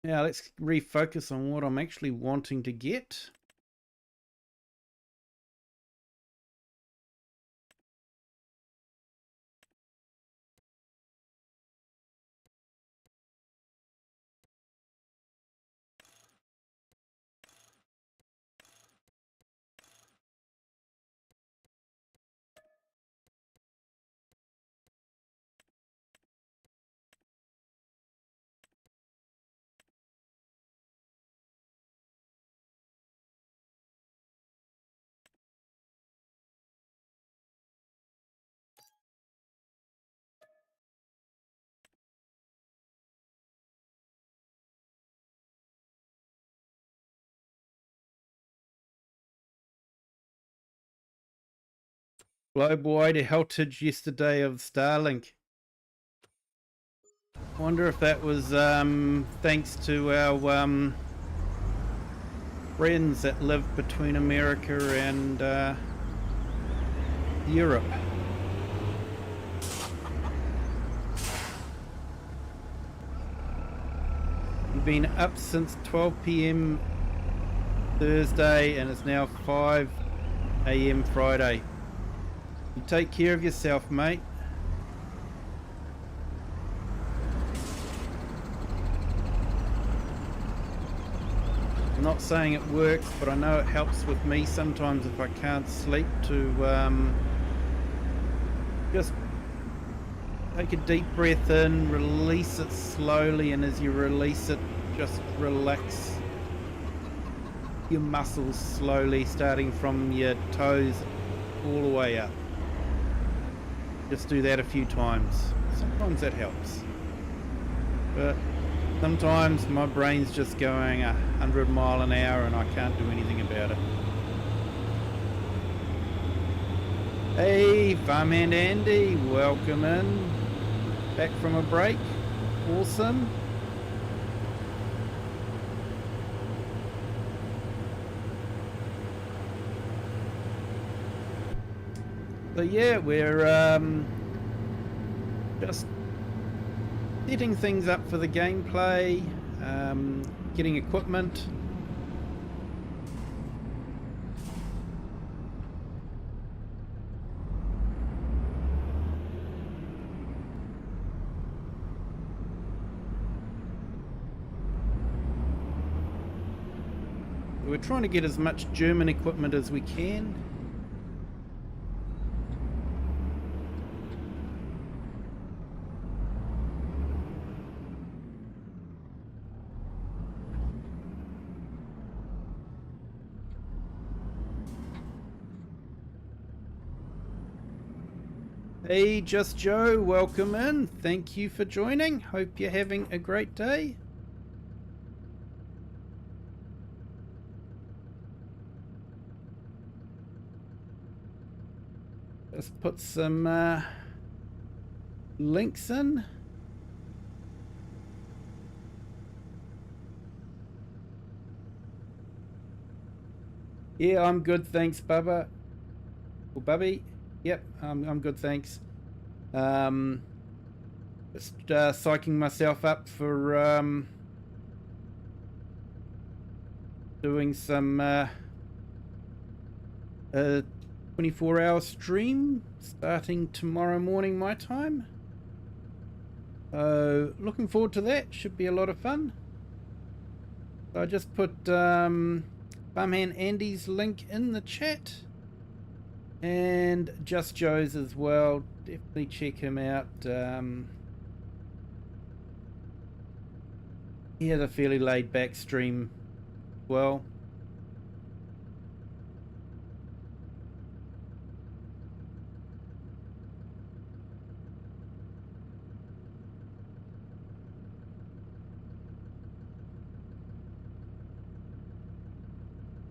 Now let's refocus on what I'm actually wanting to get. Globe-wide outage yesterday of Starlink. Wonder if that was thanks to our friends that live between America and Europe. We've been up since 12 p.m. Thursday and it's now 5 a.m. Friday. You take care of yourself, mate. I'm not saying it works, but I know it helps with me sometimes if I can't sleep to just take a deep breath in, release it slowly, and as you release it, just relax your muscles slowly, starting from your toes all the way up. Just do that a few times. Sometimes that helps. But sometimes my brain's just going 100 miles an hour and I can't do anything about it. Hey, Farmhand Andy, welcome in. Back from a break. Awesome. So yeah, we're just setting things up for the gameplay, getting equipment. We're trying to get as much German equipment as we can. Hey, Just Joe, welcome in. Thank you for joining. Hope you're having a great day. Let's put some links in. Yeah, I'm good, thanks, Bubba. Or Bubby. Yep, I'm good, thanks. Just psyching myself up for doing some 24-hour stream starting tomorrow morning my time. So looking forward to that. Should be a lot of fun. So I just put Farmhand Andy's link in the chat, and Just Joe's as well. Definitely check him out. He has a fairly laid back stream as well.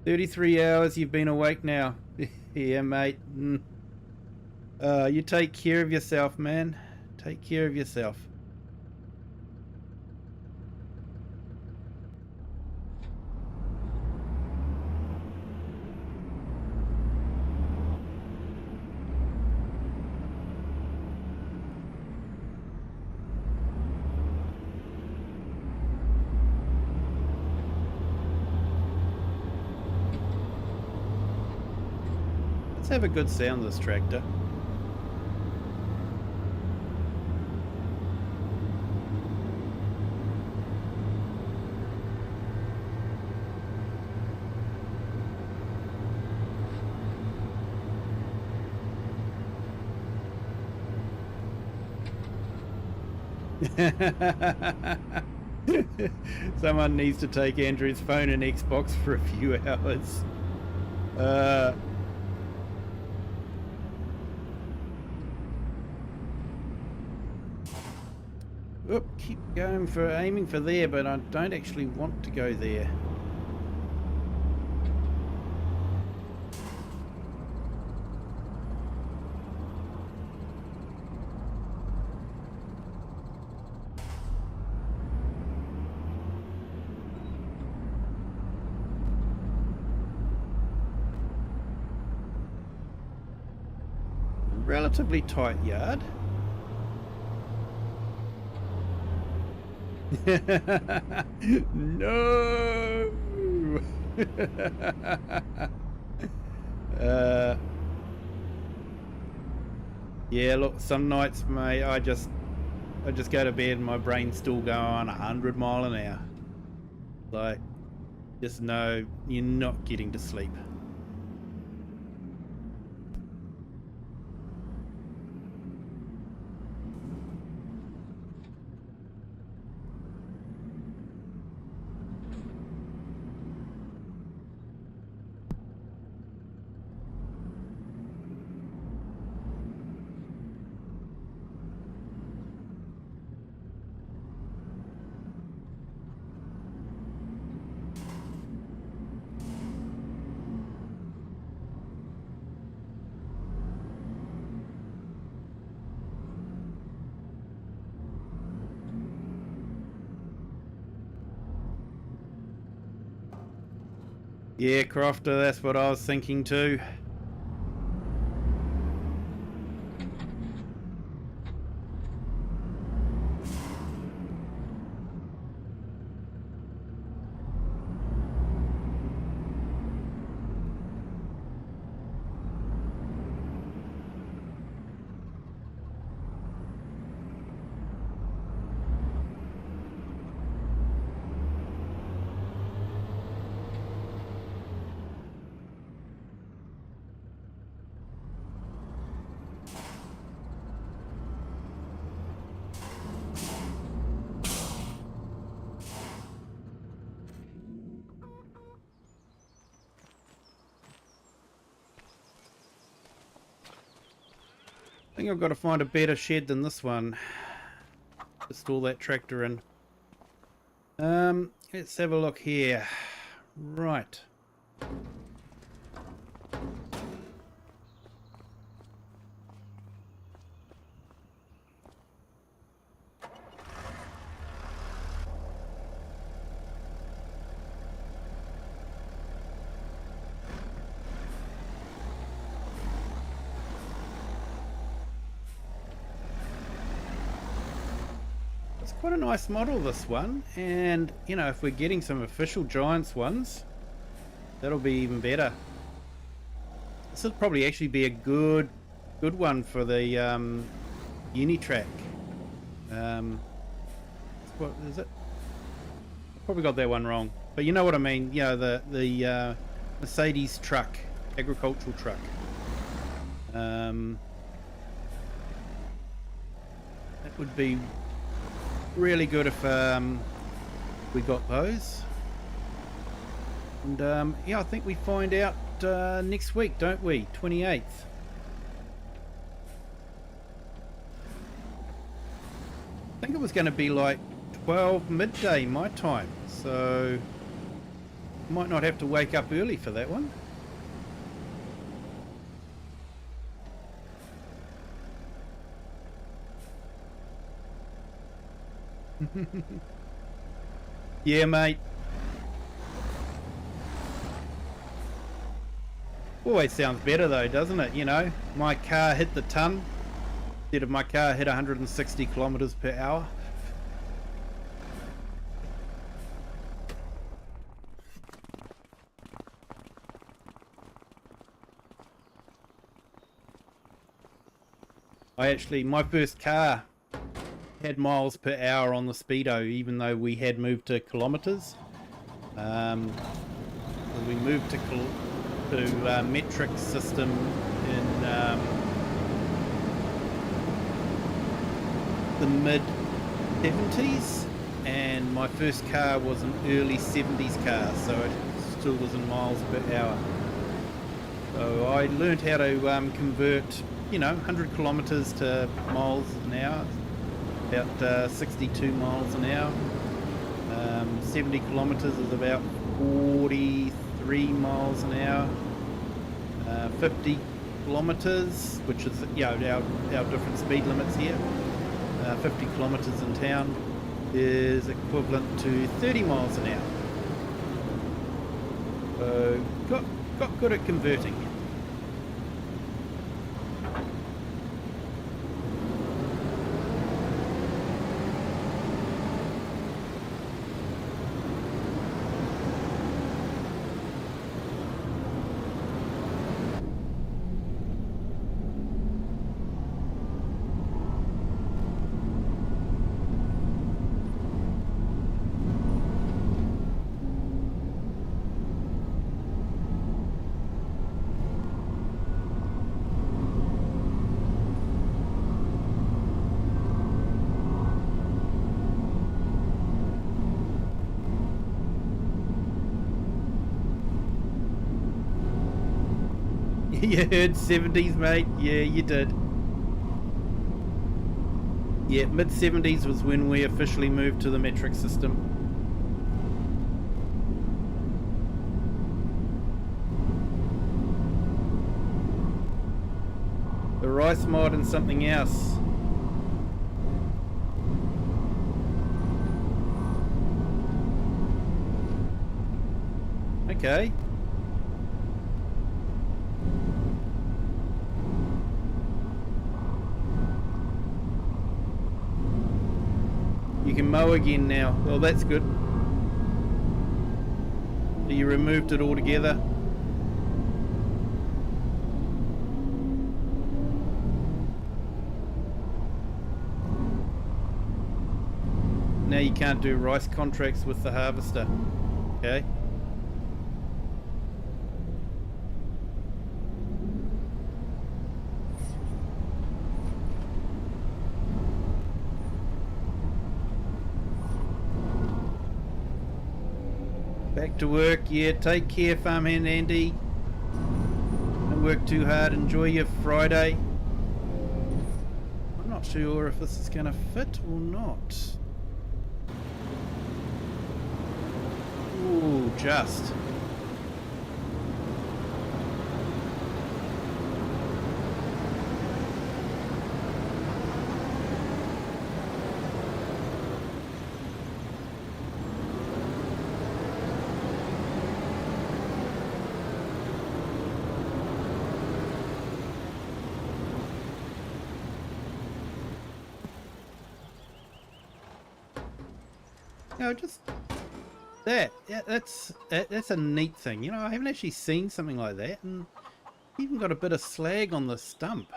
$33 you've been awake now. Yeah, mate. You take care of yourself, man. Take care of yourself. Let's have a good sound, this tractor. Someone needs to take Andrew's phone and Xbox for a few hours. Oop, keep going for aiming for there, but I don't actually want to go there. Relatively tight yard. No. Yeah, look, some nights, mate, I just go to bed and my brain's still going 100 miles an hour. Like, just know you're not getting to sleep. Yeah, Crofter, that's what I was thinking too. I think I've got to find a better shed than this one to store that tractor in. Let's have a look here. Right. quite a nice model, this one, and you know, if we're getting some official Giants ones, that'll be even better. This will probably actually be a good one for the Unitrack. What is it? I probably got that one wrong, but you know what I mean. You know, the Mercedes truck, agricultural truck. That would be really good if we got those. And yeah, I think we find out next week, don't we? 28th. I think it was going to be like 12 midday my time, so might not have to wake up early for that one. Yeah, mate. Always sounds better though, doesn't it? You know, my car hit the ton instead of my car hit 160 kilometers per hour. My first car had miles per hour on the speedo, even though we had moved to kilometers. We moved to metric system in the mid 70s, and my first car was an early 70s car, so it still was in miles per hour. So I learned how to convert, you know, 100 kilometers to miles an hour, about 62 miles an hour. 70 kilometers is about 43 miles an hour. 50 kilometers, which is, you know, our different speed limits here. 50 kilometers in town is equivalent to 30 miles an hour. So got good at converting. You heard 70s, mate. Yeah, you did. Yeah, mid 70s was when we officially moved to the metric system. The rice mod and something else. Okay. You can mow again now. Well, that's good. So you removed it altogether. Now you can't do rice contracts with the harvester. Okay. Back to work. Yeah, take care, farmhand Andy. Don't work too hard. Enjoy your Friday. I'm not sure if this is going to fit or not. Ooh, just. You know, just that. Yeah, that's a neat thing. You know, I haven't actually seen something like that, and even got a bit of slag on the stump.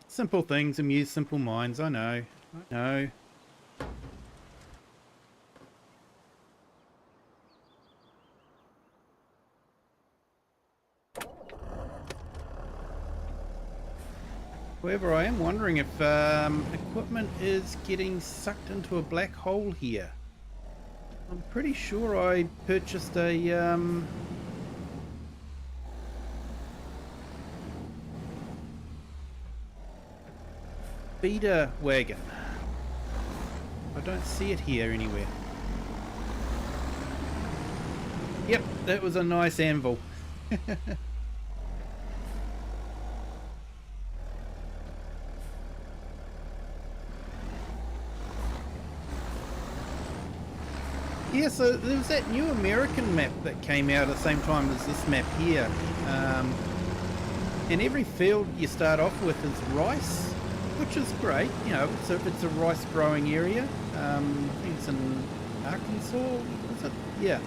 Simple things amuse simple minds. I know. I know. However, I am wondering if equipment is getting sucked into a black hole here. I'm pretty sure I purchased a feeder wagon. I don't see it here anywhere. Yep, that was a nice anvil. Yeah, so there was that new American map that came out at the same time as this map here. And every field you start off with is rice, which is great. You know, it's a rice growing area. I think it's in Arkansas, is it? Yeah.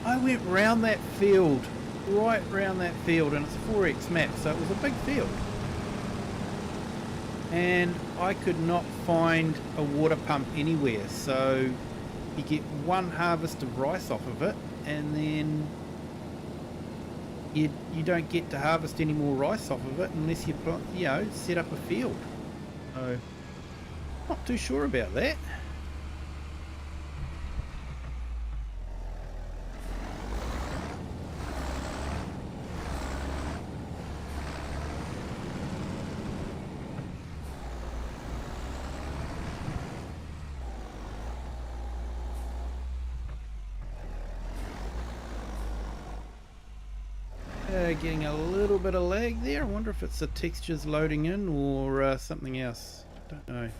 I went round that field, right round that field, and it's a 4X map, so it was a big field. And I could not find a water pump anywhere, so you get one harvest of rice off of it, and then you don't get to harvest any more rice off of it unless you put, you know, set up a field. So not too sure about that. Getting a little bit of lag there. I wonder if it's the textures loading in or something else. Don't know.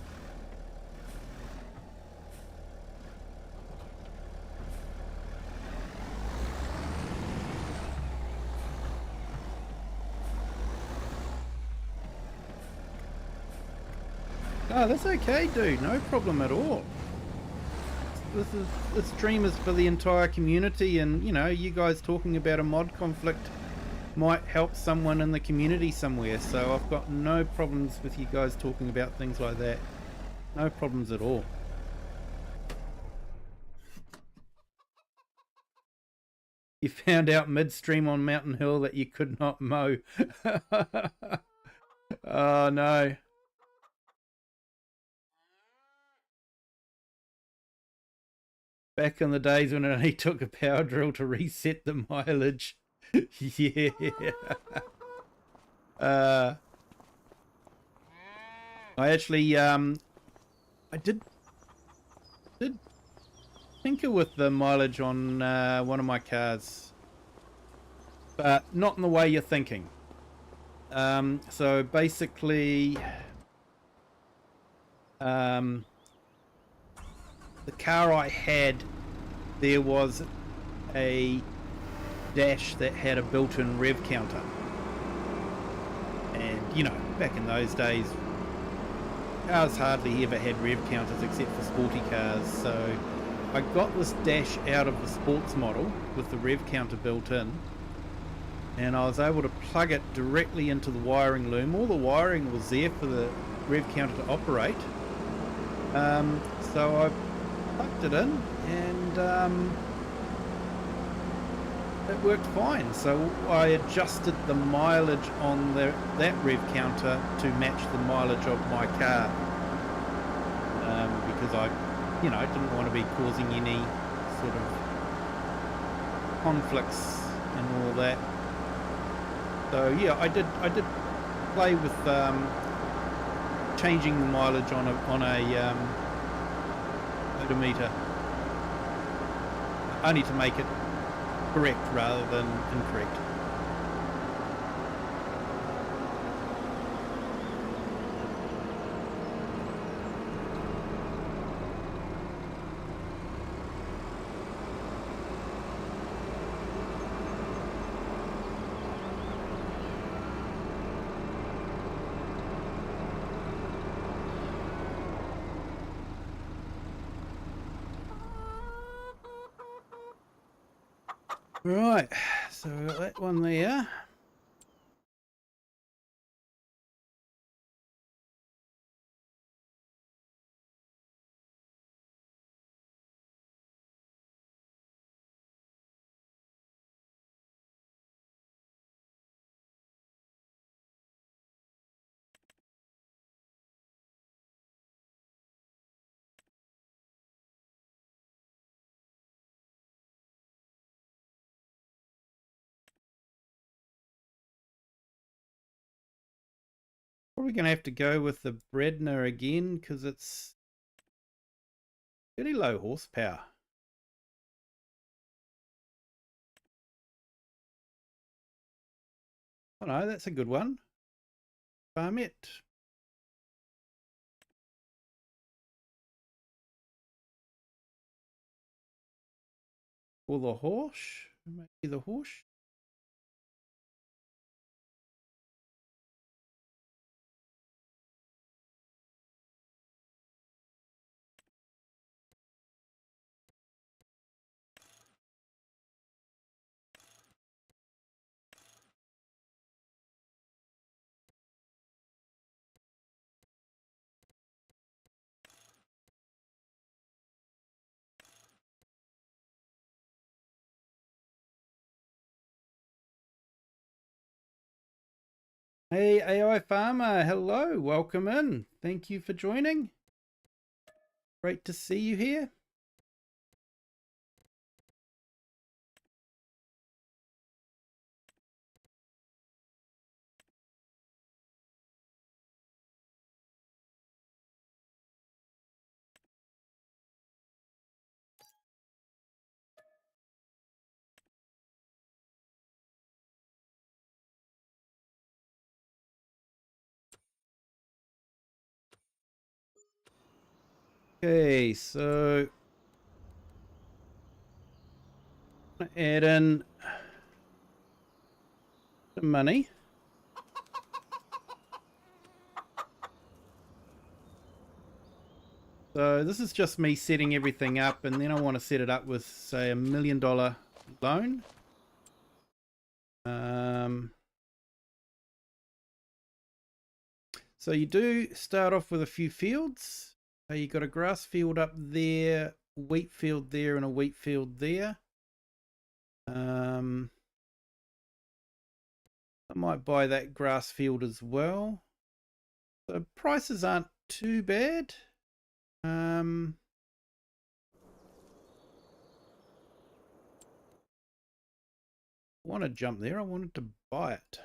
Oh, that's okay, dude. No problem at all. This stream is for the entire community, and you know, you guys talking about a mod conflict might help someone in the community somewhere, so I've got no problems with you guys talking about things like that. No problems at all. You found out midstream on Mountain Hill that you could not mow. Oh no. Back in the days when it only took a power drill to reset the mileage. Yeah. I actually I did tinker with the mileage on one of my cars, but not in the way you're thinking. So basically the car I had, there was a dash that had a built-in rev counter, and you know, back in those days cars hardly ever had rev counters except for sporty cars, so I got this dash out of the sports model with the rev counter built in, and I was able to plug it directly into the wiring loom. All the wiring was there for the rev counter to operate, so I plugged it in, and it worked fine. So I adjusted the mileage on that rev counter to match the mileage of my car, because I, you know, didn't want to be causing any sort of conflicts and all that. So yeah, I did play with changing the mileage on a odometer, only to make it correct rather than incorrect. Right, so we got that one there. Probably going to have to go with the Bredner again because it's pretty low horsepower. Oh no, that's a good one. Barmet. Or the horse. Maybe the horse. Hey, AI Farmer, hello, welcome in. Thank you for joining. Great to see you here. Okay, so add in the money. So this is just me setting everything up, and then I want to set it up with, say, $1 million loan. So you do start off with a few fields. You got a grass field up there, wheat field there, and a wheat field there. I might buy that grass field as well. So prices aren't too bad. I want to jump there. I wanted to buy it.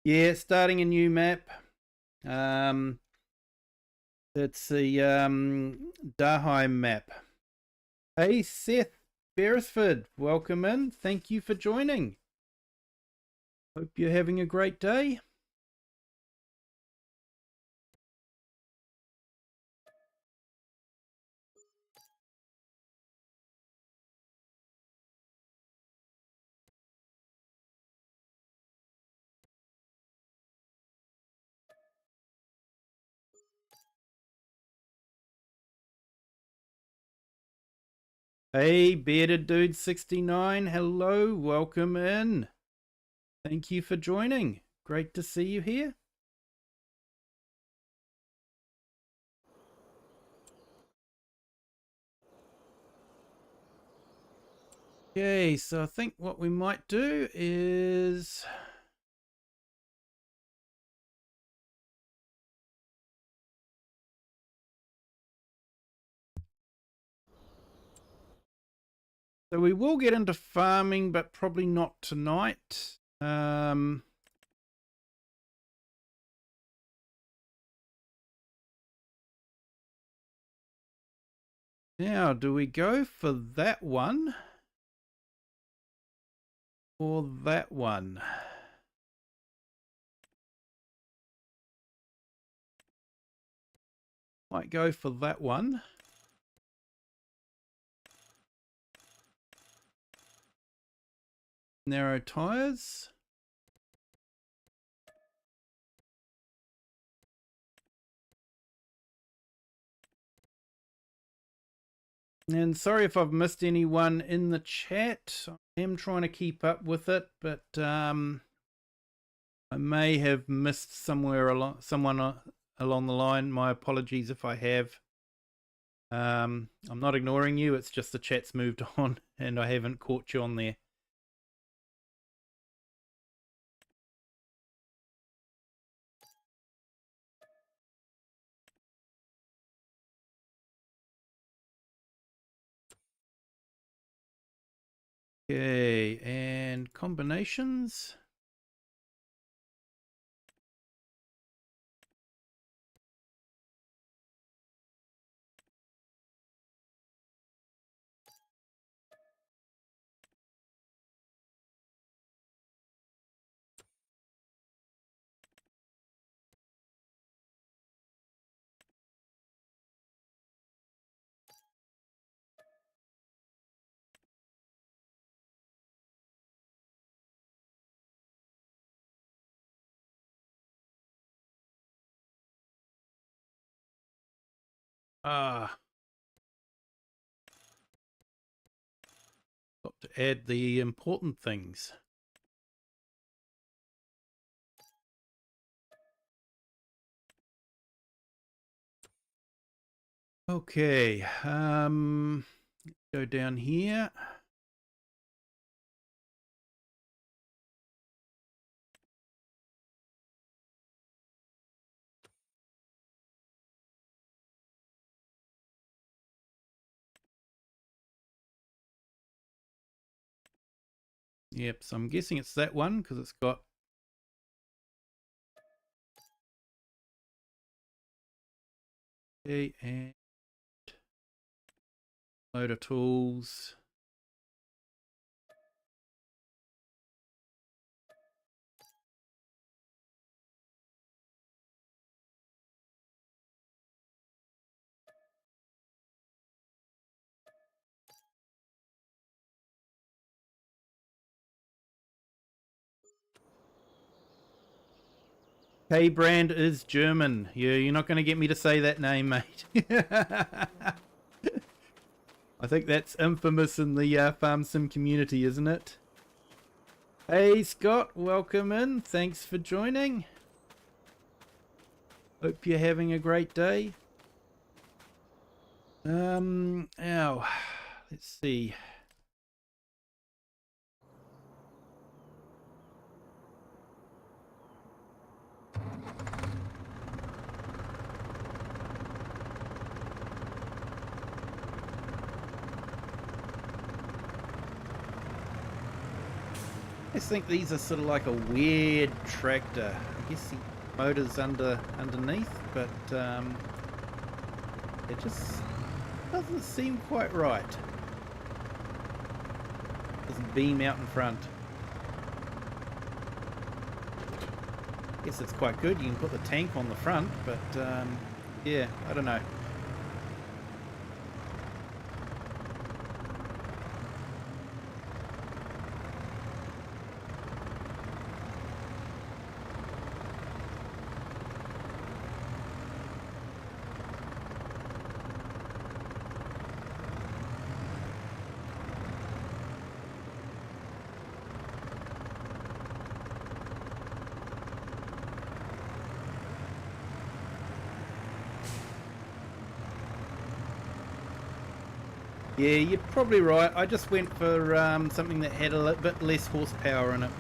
Yeah, starting a new map. It's the Daheim map. Hey, Seth Beresford, welcome in. Thank you for joining. Hope you're having a great day. Hey, Bearded Dude 69, hello, welcome in. Thank you for joining. Great to see you here. Okay, so I think what we might do is so we will get into farming, but probably not tonight. Now, do we go for that one? for that one. Might go for that one. Narrow tires. And sorry if I've missed anyone in the chat. I am trying to keep up with it, but I may have missed someone along the line. My apologies if I have. I'm not ignoring you. It's just the chat's moved on, and I haven't caught you on there. Okay, and combinations. Got to add the important things. Okay, go down here. Yep, so I'm guessing it's that one because it's got and load of tools. K brand is German. You're not going to get me to say that name, mate. I think that's infamous in the Farm Sim community, isn't it? Hey Scott, welcome in. Thanks for joining. Hope you're having a great day. Let's see. I just think these are sort of like a weird tractor. I guess the motor's underneath, but it just doesn't seem quite right. Doesn't beam out in front. Guess it's quite good. You can put the tank on the front, but yeah, I don't know. Yeah, you're probably right. I just went for something that had a bit less horsepower in it.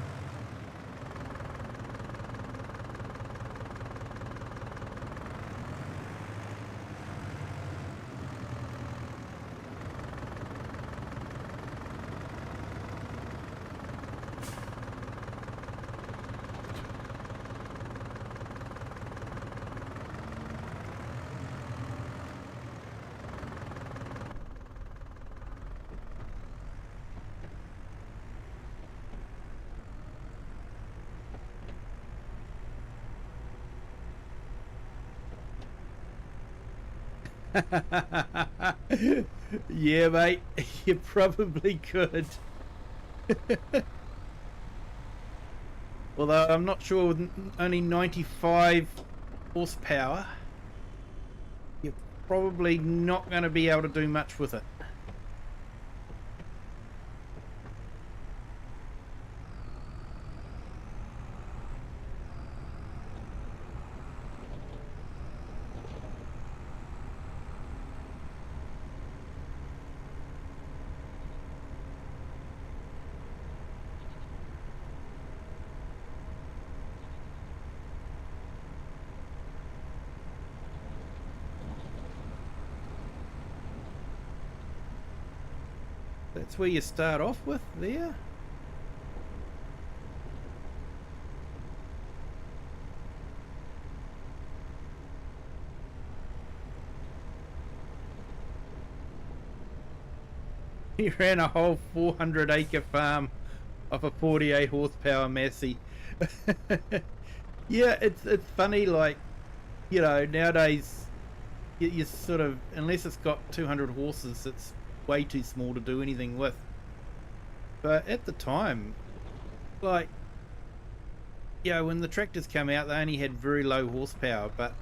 Yeah, mate, you probably could. Although I'm not sure with only 95 horsepower, you're probably not going to be able to do much with it. That's where you start off with there. He ran a whole 400-acre farm off a 48 horsepower Massey. Yeah, it's funny, like, you know, nowadays you sort of, unless it's got 200 horses, it's way too small to do anything with. But at the time, like, you know, when the tractors come out, they only had very low horsepower, but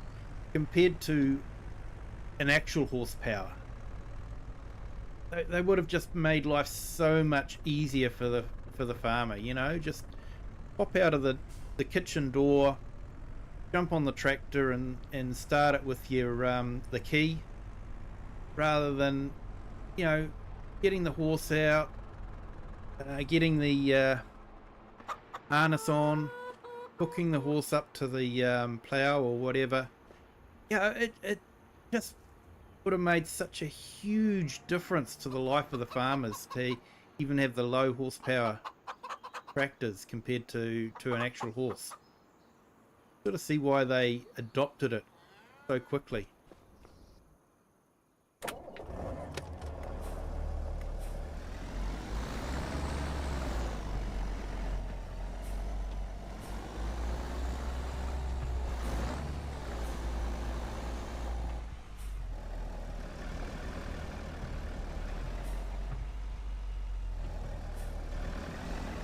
compared to an actual horsepower, they would have just made life so much easier for the farmer. You know, just pop out of the kitchen door, jump on the tractor and start it with your the key, rather than, you know, getting the horse out, getting the harness on, hooking the horse up to the plough or whatever. Yeah, it just would have made such a huge difference to the life of the farmers to even have the low horsepower tractors compared to an actual horse. Sort of see why they adopted it so quickly.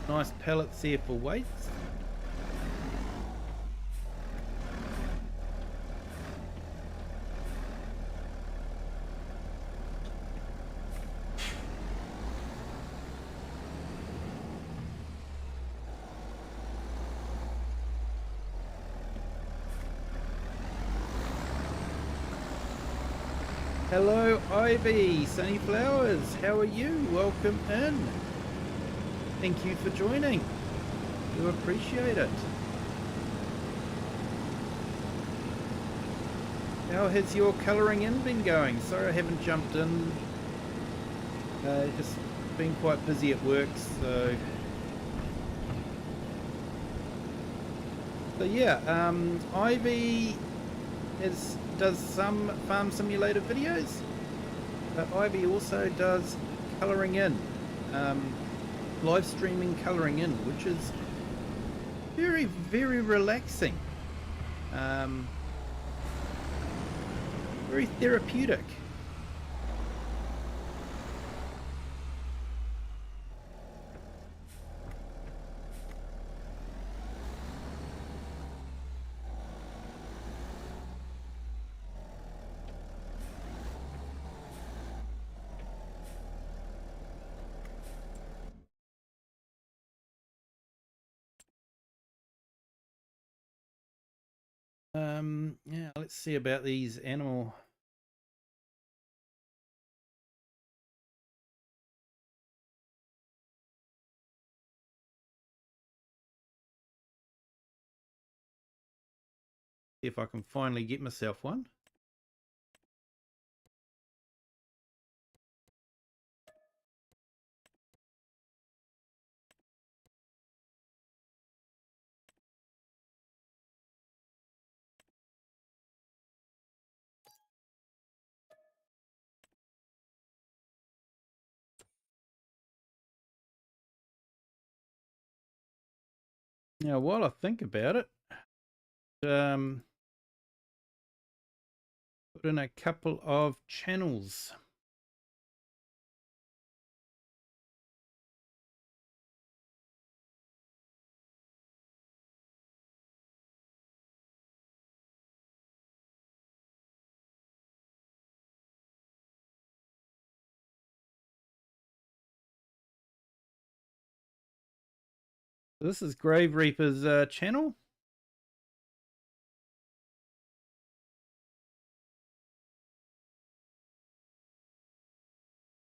Nice pellets there for weights. Hello Ivy, Sunny Flowers, how are you? Welcome in. Thank you for joining. Do appreciate it. How has your colouring in been going? Sorry I haven't jumped in. Just been quite busy at work, so yeah, Ivy does some farm simulator videos, but Ivy also does colouring in, live streaming colouring in, which is very, very relaxing, very therapeutic. Yeah, let's see about these animal. See if I can finally get myself one. Now, while I think about it, put in a couple of channels. This is Grave Reaper's channel.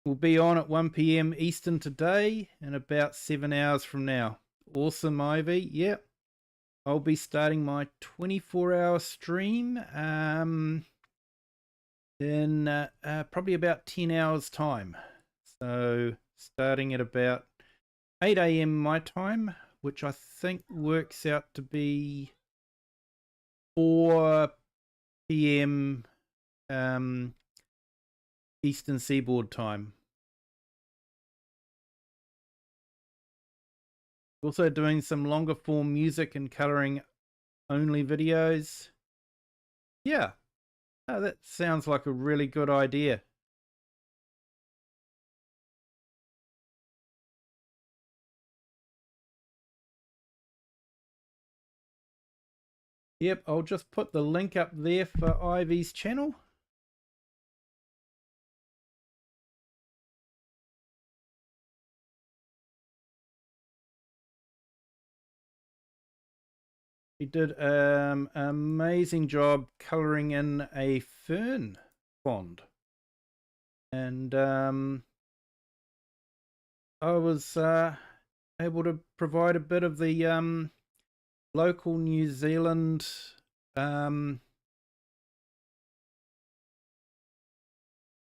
We'll be on at 1 p.m. Eastern today in about 7 hours from now. Awesome, Ivy. Yep. I'll be starting my 24-hour stream in probably about 10 hours time. So starting at about 8 a.m. my time, which I think works out to be 4 p.m. Eastern Seaboard time. Also doing some longer form music and coloring only videos. Yeah, that sounds like a really good idea. Yep, I'll just put the link up there for Ivy's channel. He did an amazing job coloring in a fern pond. And I was able to provide a bit of the local New Zealand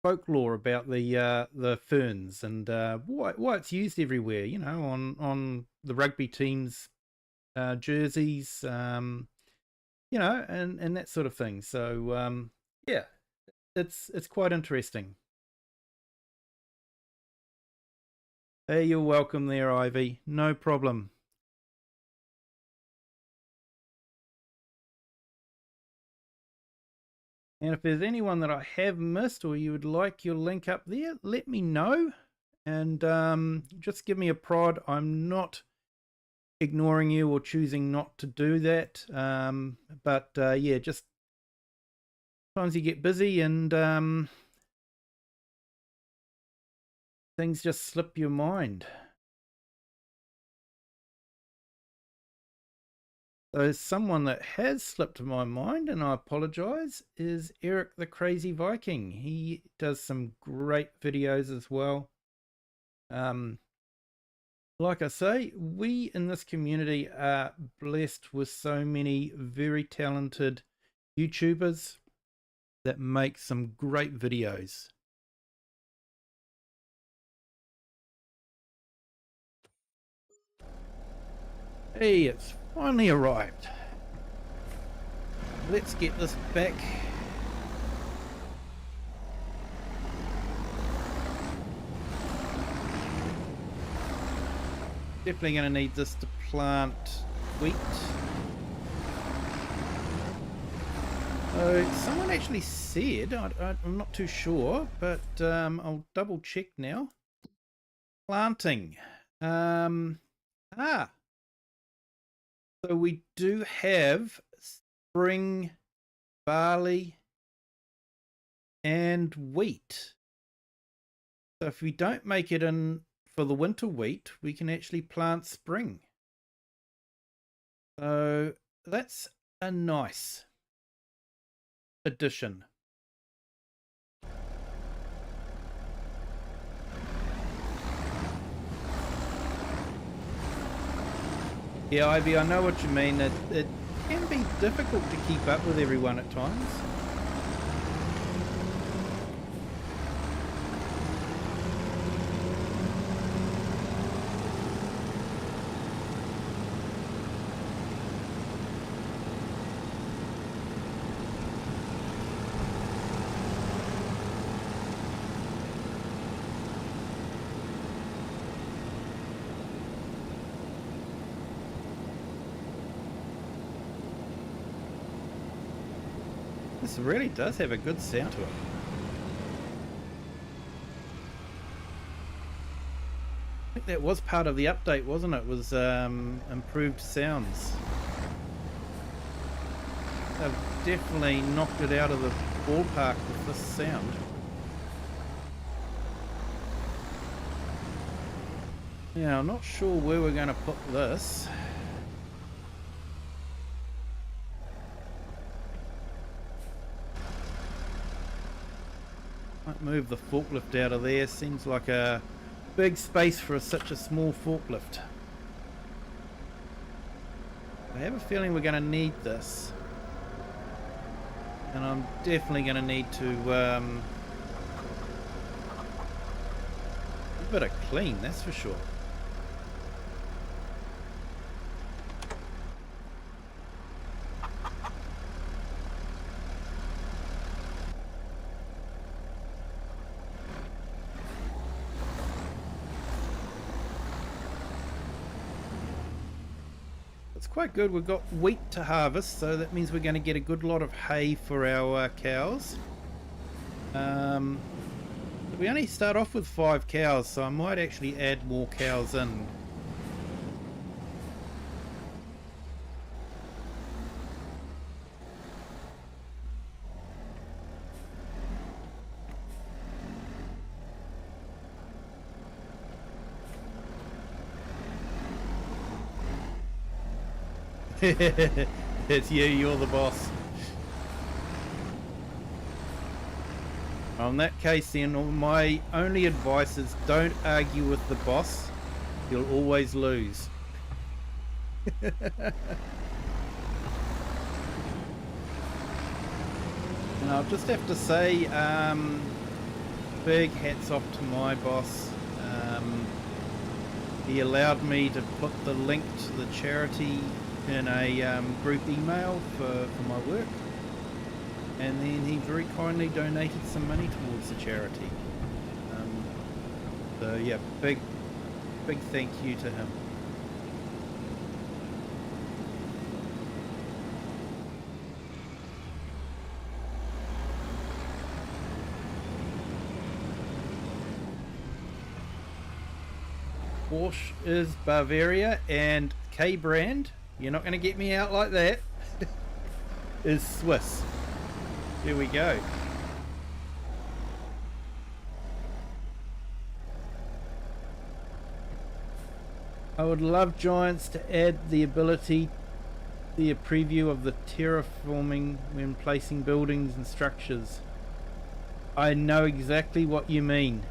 folklore about the ferns and why it's used everywhere. You know, on the rugby teams' jerseys, you know, and that sort of thing. So yeah, it's quite interesting. Hey, you're welcome there, Ivy. No problem. And if there's anyone that I have missed or you would like your link up there, let me know. And just give me a prod. I'm not ignoring you or choosing not to do that. But yeah, just sometimes you get busy and things just slip your mind. So someone that has slipped my mind, and I apologize, is Eric the Crazy Viking. He does some great videos as well. Like I say, we in this community are blessed with so many very talented YouTubers that make some great videos. Hey, it's finally arrived. Let's get this back. Definitely going to need this to plant wheat. So someone actually said, I'm not too sure, but I'll double check now. Planting. So we do have spring barley and wheat. So if we don't make it in for the winter wheat, we can actually plant spring. So that's a nice addition. Yeah, Ivy, I know what you mean. It can be difficult to keep up with everyone at times. This really does have a good sound to it. I think that was part of the update, wasn't it? Was improved sounds. They've definitely knocked it out of the ballpark with this sound. Now, I'm not sure where we're going to put this. Might move the forklift out of there. Seems like a big space for such a small forklift. I have a feeling we're going to need this. And I'm definitely going to need to a bit of clean, that's for sure. Quite good. We've got wheat to harvest, so that means we're going to get a good lot of hay for our cows. We only start off with 5 cows, so I might actually add more cows in. It's you, you're the boss. In that case then, my only advice is don't argue with the boss. You'll always lose. And I'll just have to say, big hats off to my boss. He allowed me to put the link to the charity in a group email for my work, and then he very kindly donated some money towards the charity. So yeah, big thank you to him. Porsche is Bavaria, and K-brand, you're not going to get me out like that, is Swiss. There we go. I would love Giants to add the ability, the preview of the terraforming when placing buildings and structures. I know exactly what you mean.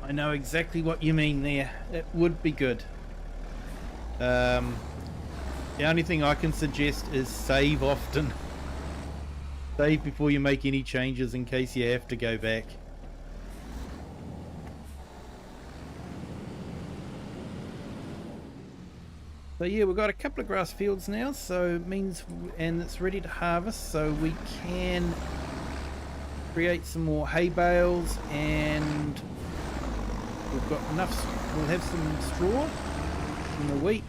I know exactly what you mean there. It would be good. The only thing I can suggest is save often. Save before you make any changes in case you have to go back. So yeah, we've got a couple of grass fields now, so it means, and it's ready to harvest, so we can create some more hay bales, and we've got enough, we'll have some straw from the wheat,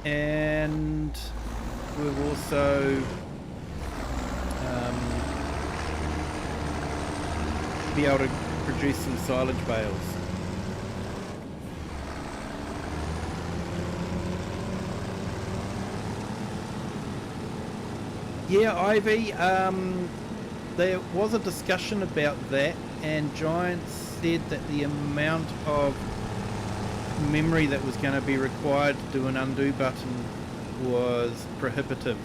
and we've also be able to produce some silage bales. Yeah, Ivy, there was a discussion about that, and Giants said that the amount of memory that was going to be required to do an undo button was prohibitive.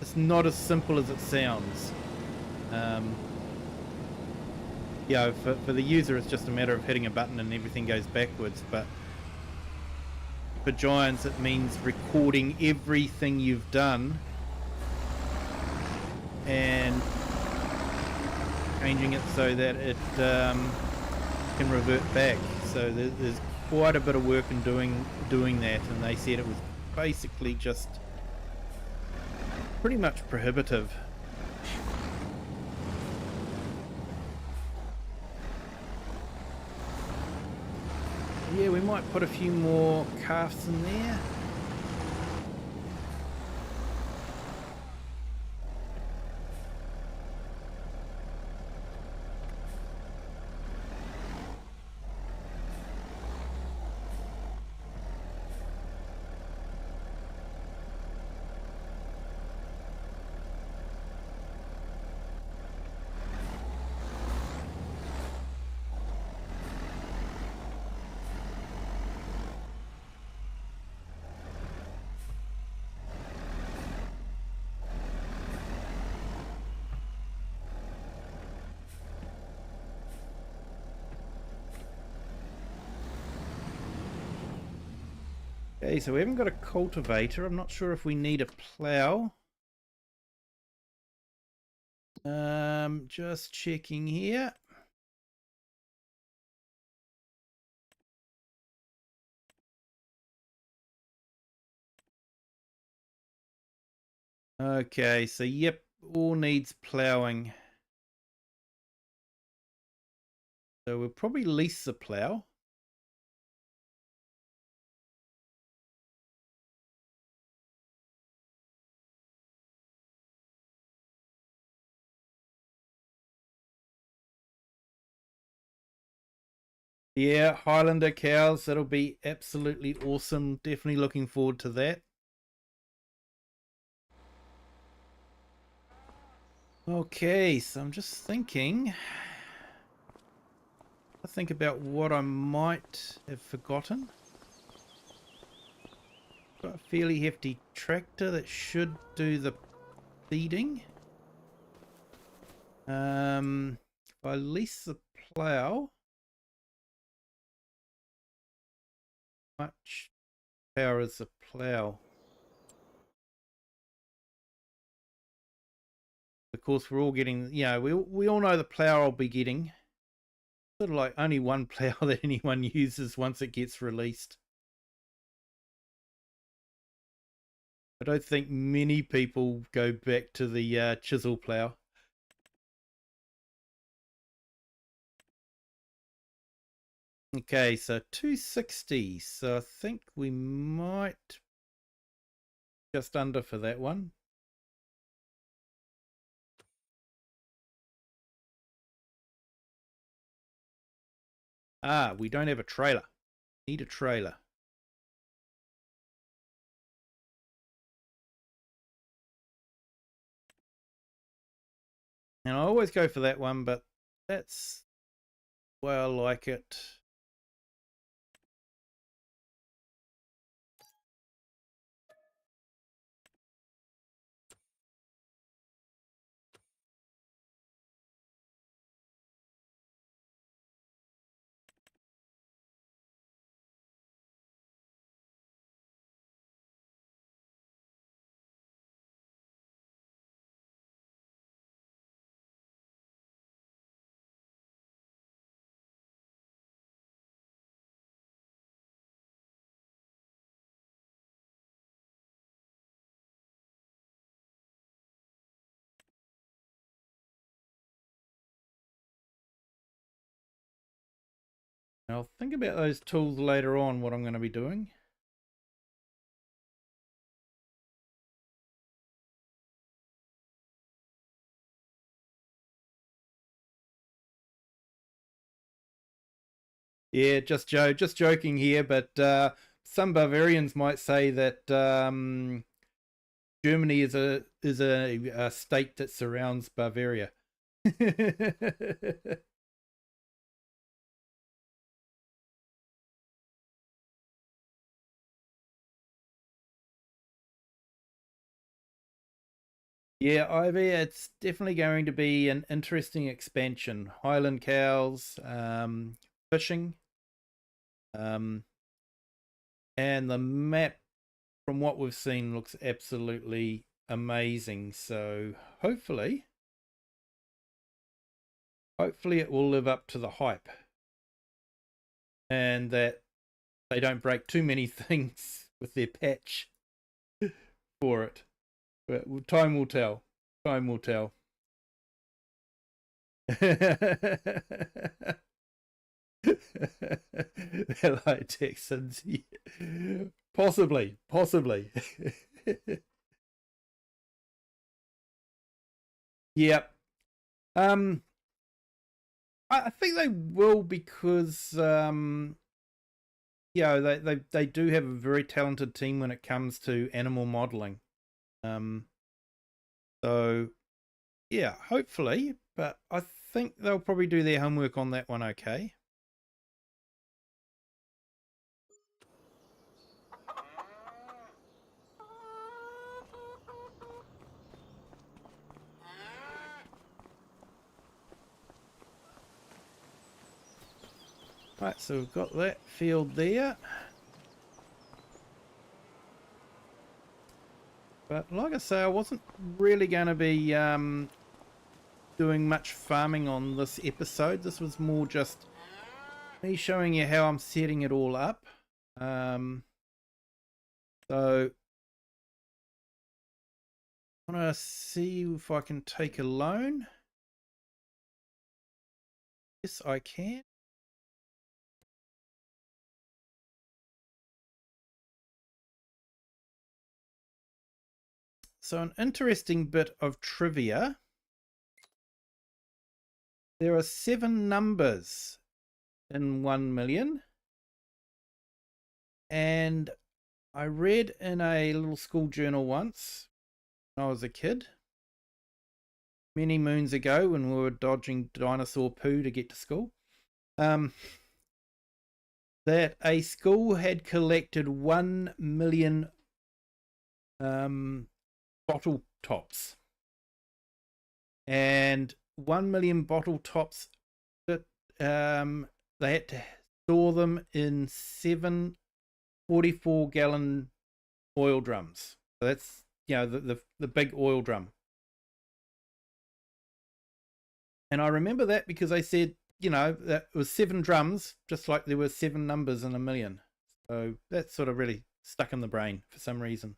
It's not as simple as it sounds. Yeah, for the user it's just a matter of hitting a button and everything goes backwards, but for Giants it means recording everything you've done and changing it so that it can revert back. So there's quite a bit of work in doing that, and they said it was basically just pretty much prohibitive. Yeah, we might put a few more calves in there. Okay, so we haven't got a cultivator. I'm not sure if we need a plough. Just checking here. Okay, so yep, all needs ploughing. So we'll probably lease the plough. Yeah, Highlander cows, that'll be absolutely awesome. Definitely looking forward to that. Okay, so I'm just thinking. I think about what I might have forgotten. Got a fairly hefty tractor that should do the feeding. If I lease the plough, how much power is the plough? Of course, we're all getting, you know, we all know the plough I'll be getting. Sort of like only one plough that anyone uses once it gets released. I don't think many people go back to the chisel plough. Okay, so 260. So I think we might just under for that one. Ah, we don't have a trailer. Need a trailer. And I always go for that one, but that's well, I like it. I'll think about those tools later on, what I'm going to be doing. Yeah, just joking here, but some Bavarians might say that Germany is a state that surrounds Bavaria. Yeah, Ivy, it's definitely going to be an interesting expansion. Highland cows, fishing, um, and the map, from what we've seen, looks absolutely amazing. So hopefully it will live up to the hype, and that they don't break too many things with their patch for it. But time will tell. Time will tell. They're like Texans. Possibly. Yep. I think they will because they do have a very talented team when it comes to animal modeling. So yeah, hopefully, but I think they'll probably do their homework on that one okay. Right, so we've got that field there. But like I say, I wasn't really going to be doing much farming on this episode. This was more just me showing you how I'm setting it all up. So I want to see if I can take a loan. Yes, I can. So an interesting bit of trivia. There are 7 numbers in 1 million. And I read in a little school journal once when I was a kid, many moons ago when we were dodging dinosaur poo to get to school, that a school had collected 1 million bottle tops. And 1 million bottle tops, that they had to store them in 7 44-gallon oil drums. So that's, you know, the big oil drum. And I remember that because they said, you know, that it was 7 drums, just like there were 7 numbers in 1 million. So that sort of really stuck in the brain for some reason.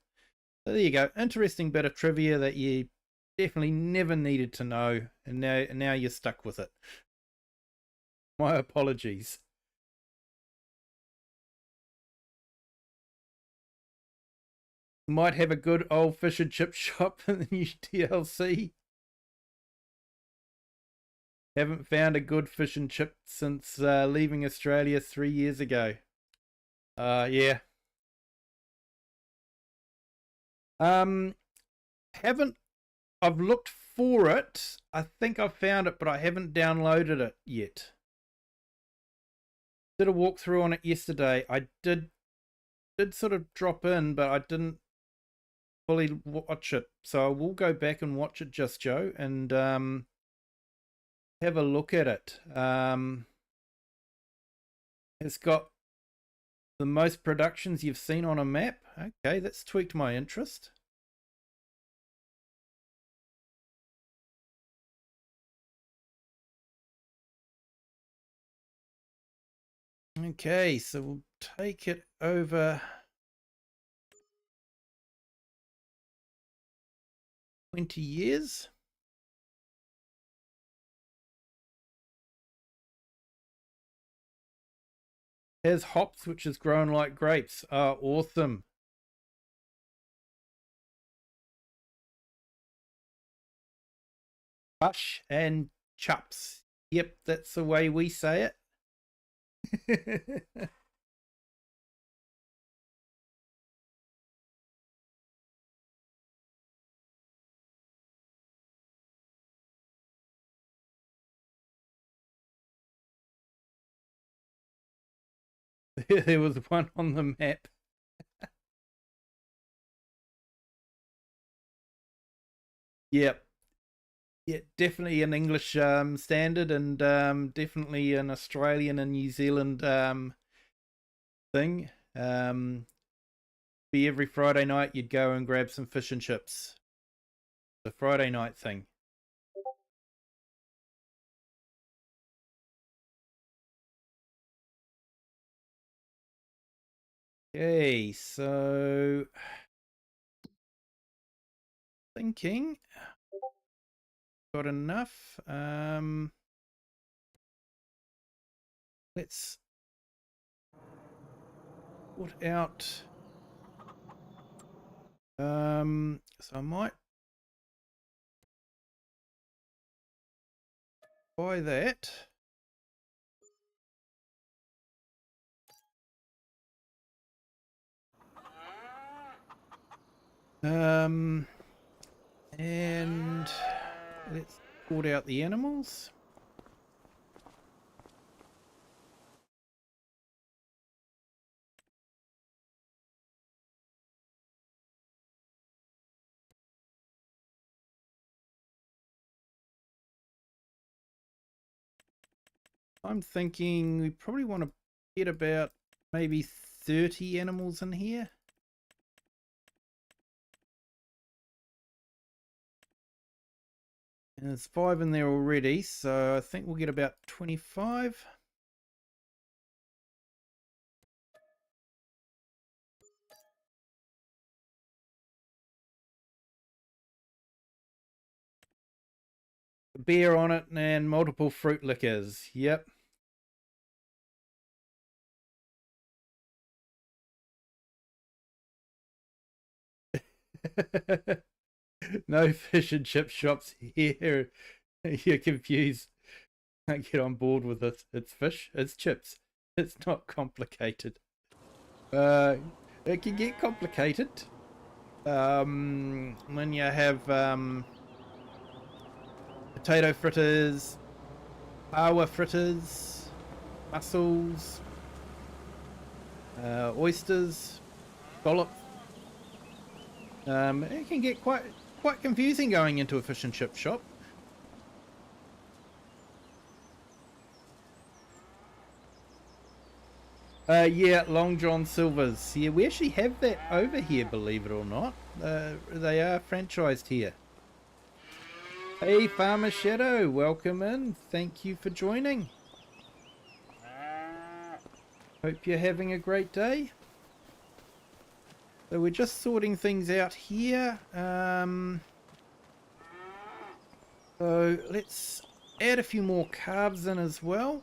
So there you go. Interesting bit of trivia that you definitely never needed to know, and now you're stuck with it. My apologies. Might have a good old fish and chip shop in the new DLC. Haven't found a good fish and chip since leaving Australia 3 years ago. Yeah. Haven't. I've looked for it. I think I found it, but I haven't downloaded it yet. Did a walkthrough on it yesterday. I did sort of drop in, but I didn't fully watch it. So I will go back and watch it, Just Joe, and have a look at it. It's got the most productions you've seen on a map. Okay, that's tweaked my interest. Okay, so we'll take it over 20 years. Has hops which has grown like grapes. Oh, awesome. Bush and chups. Yep, that's the way we say it. There was one on the map. Yep. Yeah, definitely an English standard, and definitely an Australian and New Zealand thing. Be every Friday night you'd go and grab some fish and chips. The Friday night thing. Okay, so thinking got enough. Let's put out. So I might buy that. And let's sort out the animals. I'm thinking we probably want to get about maybe 30 animals in here. And there's 5 in there already, so I think we'll get about 25. Beer on it and multiple fruit liquors. Yep. No fish and chip shops here. You're confused. Can't get on board with it. It's fish. It's chips. It's not complicated. It can get complicated. When you have potato fritters, power fritters, mussels, oysters, scallops. It can get quite confusing going into a fish and chip shop. Yeah, Long John Silver's. Yeah, we actually have that over here, believe it or not. They are franchised here. Hey, Farmer Shadow, welcome in. Thank you for joining. Hope you're having a great day. So we're just sorting things out here. So let's add a few more calves in as well.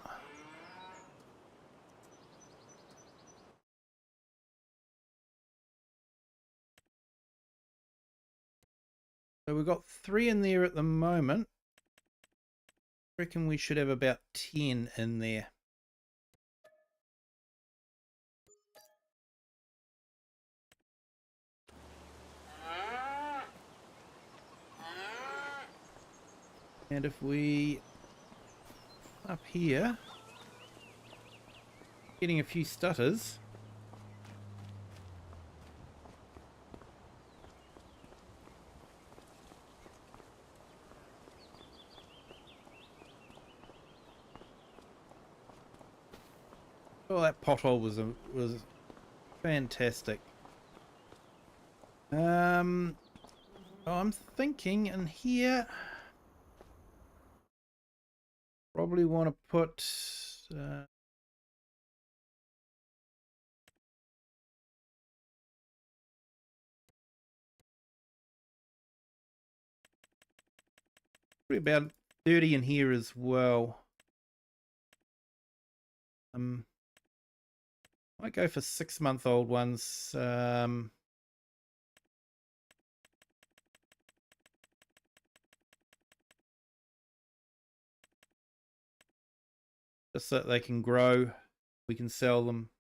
So we've got 3 in there at the moment. I reckon we should have about 10 in there. And if we up here, getting a few stutters. Oh, that pothole was fantastic. I'm thinking in here, probably want to put probably about 30 in here as well. Might go for 6-month-old ones. Just so that they can grow, we can sell them.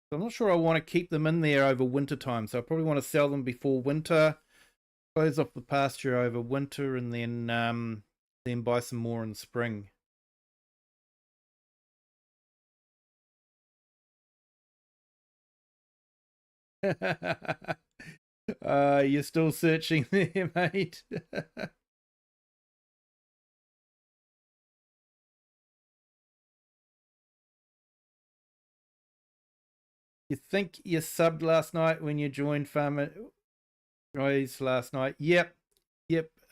So I'm not sure I want to keep them in there over winter time, so I probably want to sell them before winter, close off the pasture over winter, and then buy some more in spring. You're still searching there, mate. You think you subbed last night when you joined Farmer Joy's last night? Yep.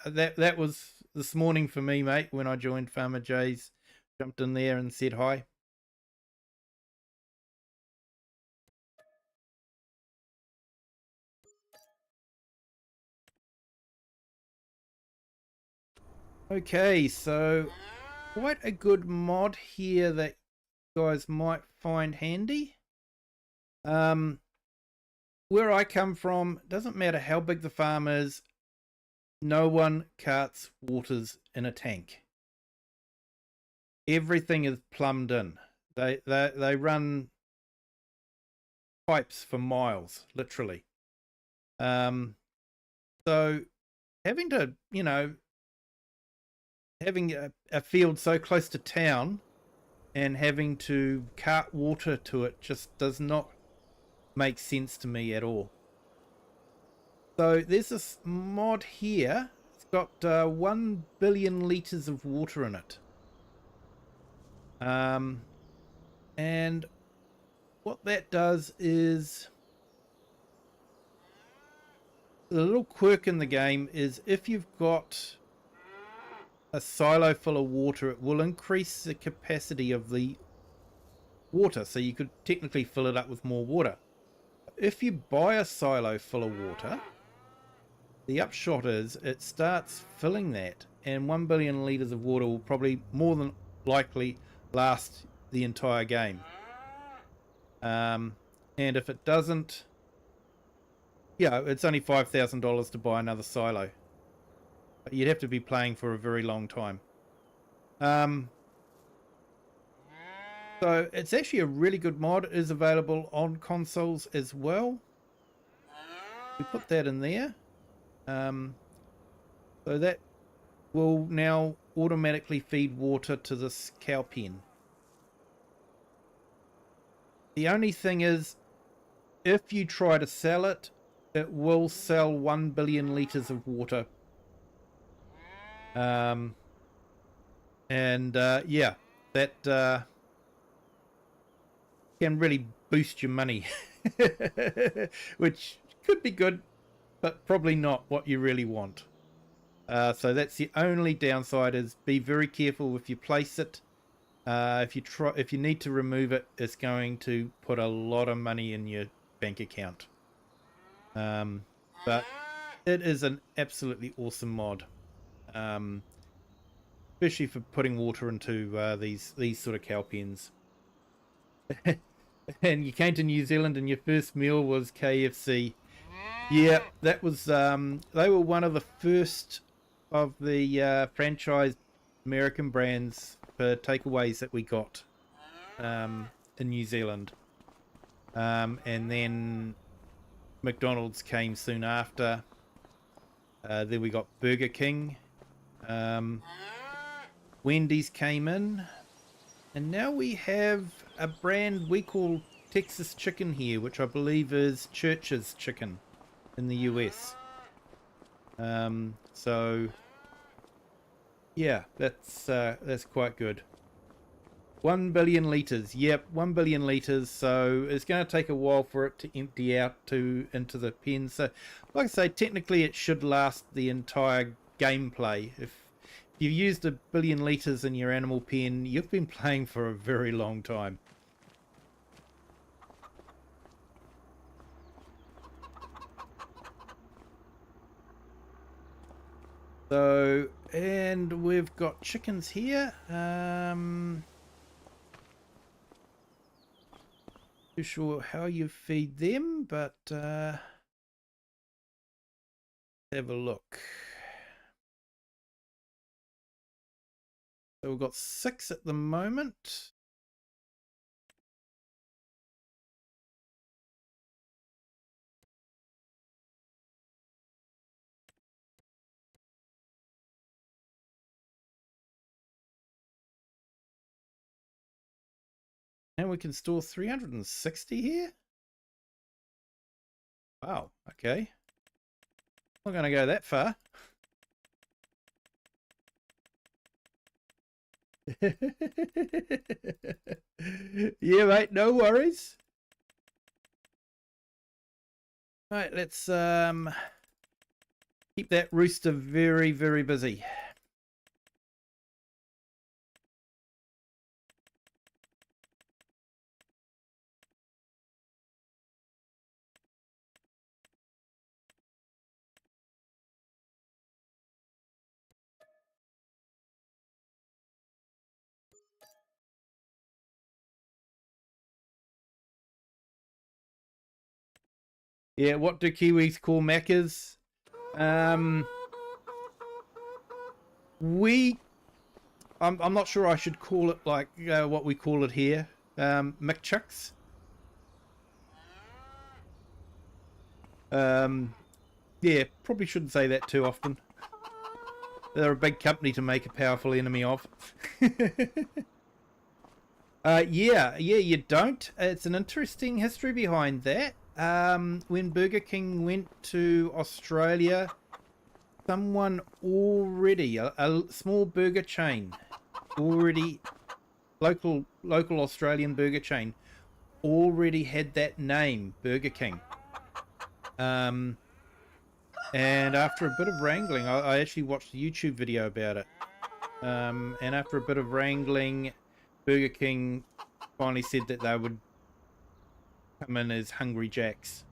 That was this morning for me, mate, when I joined Farmer Jay's. Jumped in there and said hi. Okay, so quite a good mod here that you guys might find handy. Where I come from, doesn't matter how big the farm is, no one carts waters in a tank. Everything is plumbed in. They run pipes for miles, literally. So having to, having a field so close to town and having to cart water to it just does not make sense to me at all. So there's this mod here. It's got 1 billion litres of water in it. And what that does is, the little quirk in the game is if you've got a silo full of water, it will increase the capacity of the water, so you could technically fill it up with more water. If you buy a silo full of water, the upshot is it starts filling that, and 1 billion litres of water will probably more than likely last the entire game. And if it doesn't, yeah, it's only $5,000 to buy another silo. But you'd have to be playing for a very long time. So it's actually a really good mod. It is available on consoles as well. We put that in there. So that will now automatically feed water to this cow pen. The only thing is, if you try to sell it, it will sell 1 billion litres of water. Yeah, that can really boost your money, which could be good, but probably not what you really want. So that's the only downside, is be very careful if you place it. If you need to remove it, it's going to put a lot of money in your bank account. But it is an absolutely awesome mod, especially for putting water into these sort of cow pens. And you came to New Zealand and your first meal was KFC. Yeah, that was they were one of the first of the franchise American brands for takeaways that we got in New Zealand. And then McDonald's came soon after. Then we got Burger King. Wendy's came in. And now we have a brand we call Texas Chicken here, which I believe is Church's Chicken in the US. So yeah, that's quite good. 1 billion litres. Yep, 1 billion litres. So it's going to take a while for it to empty out into the pen. So, like I say, technically it should last the entire gameplay. If you've used 1 billion litres in your animal pen, you've been playing for a very long time. So, and we've got chickens here. Too sure how you feed them, but have a look. So we've got 6 at the moment. And we can store 360 here? Wow, okay. Not going to go that far. Yeah, mate, no worries. Right, let's keep that rooster very, very busy. Yeah, what do Kiwis call Maccas? I'm not sure I should call it like what we call it here, McChucks. Yeah, probably shouldn't say that too often. They're a big company to make a powerful enemy of. Yeah, you don't. It's an interesting history behind that. When Burger King went to Australia, someone already, a small burger chain, already, local Australian burger chain, already had that name, Burger King. And after a bit of wrangling, I actually watched a YouTube video about it. And after a bit of wrangling, Burger King finally said that they would come in as Hungry Jacks.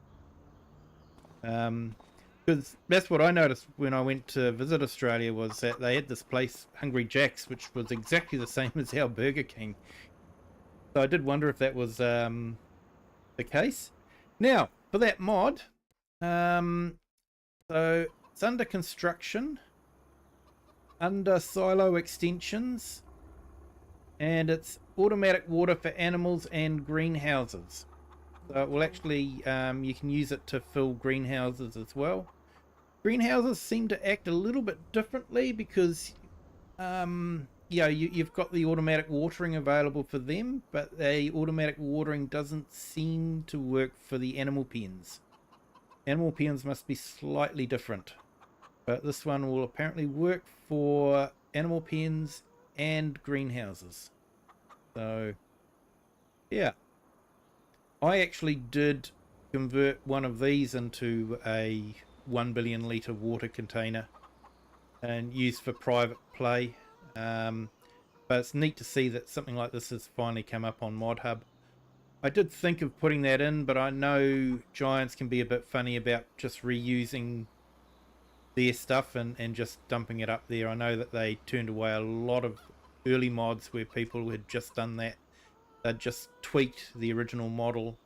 Because that's what I noticed when I went to visit Australia, was that they had this place, Hungry Jacks, which was exactly the same as our Burger King. So I did wonder if that was the case. Now, for that mod, so it's under construction, under silo extensions, and it's automatic water for animals and greenhouses. So it will actually, you can use it to fill greenhouses as well. Greenhouses seem to act a little bit differently because, yeah, you've got the automatic watering available for them, but the automatic watering doesn't seem to work for the animal pens. Animal pens must be slightly different, but this one will apparently work for animal pens and greenhouses. So, yeah. I actually did convert one of these into a 1 billion litre water container and used for private play. But it's neat to see that something like this has finally come up on ModHub. I did think of putting that in, but I know Giants can be a bit funny about just reusing their stuff and just dumping it up there. I know that they turned away a lot of early mods where people had just done that. They'd just tweaked the original model,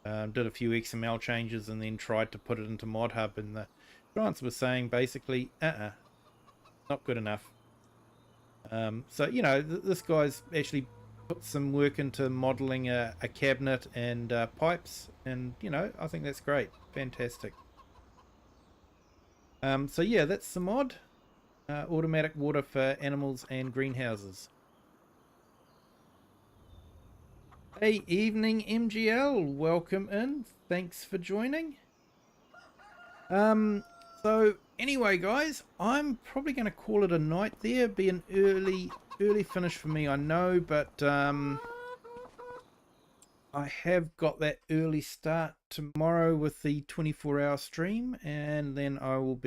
did a few XML changes, and then tried to put it into ModHub, and the Giants were saying basically, not good enough. So, you know, this guy's actually put some work into modeling a cabinet and pipes, and, you know, I think that's great. Fantastic. So, yeah, that's the mod. Automatic water for animals and greenhouses. Hey, evening MGL, welcome in. Thanks for joining. So anyway, guys, I'm probably going to call it a night there. Be an early finish for me, I know, but I have got that early start tomorrow with the 24-hour stream, and then I will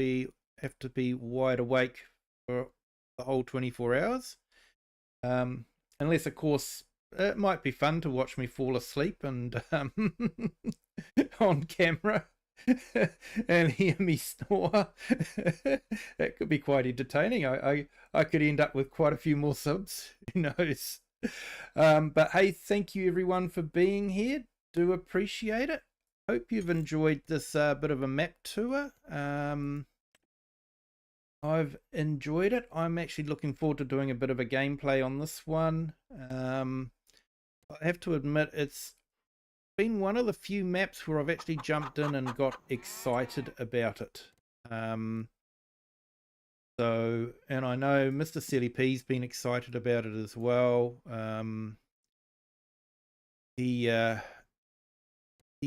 have to be wide awake for the whole 24 hours. Unless, of course, it might be fun to watch me fall asleep and on camera and hear me snore. That could be quite entertaining. I could end up with quite a few more subs. Who knows? But hey, thank you everyone for being here. Do appreciate it. Hope you've enjoyed this bit of a map tour. I've enjoyed it. I'm actually looking forward to doing a bit of a gameplay on this one. I have to admit, it's been one of the few maps where I've actually jumped in and got excited about it. So, and I know Mr. Silly P's been excited about it as well. He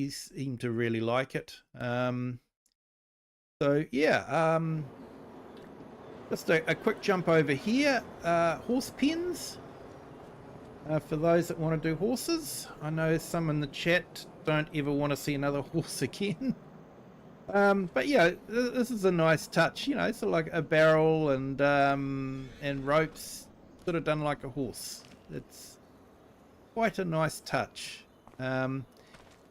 seemed to really like it. So yeah, just a quick jump over here. Horse pens. For those that want to do horses. I know some in the chat don't ever want to see another horse again. But yeah, this is a nice touch, you know, sort of like a barrel and ropes, sort of done like a horse. It's quite a nice touch. And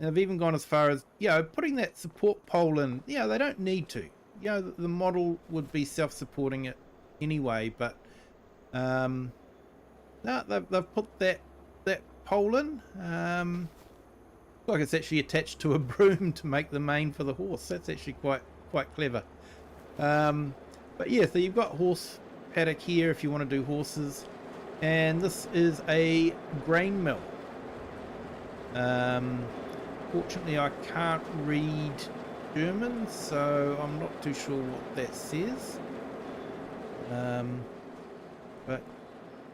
I've even gone as far as, you know, putting that support pole in. Yeah, they don't need to. You know, the model would be self-supporting it anyway, but no, they've put that pole in. Like it's actually attached to a broom to make the mane for the horse. That's actually quite clever. But yeah, so you've got horse paddock here if you want to do horses, and this is a grain mill. Fortunately, I can't read German, so I'm not too sure what that says. But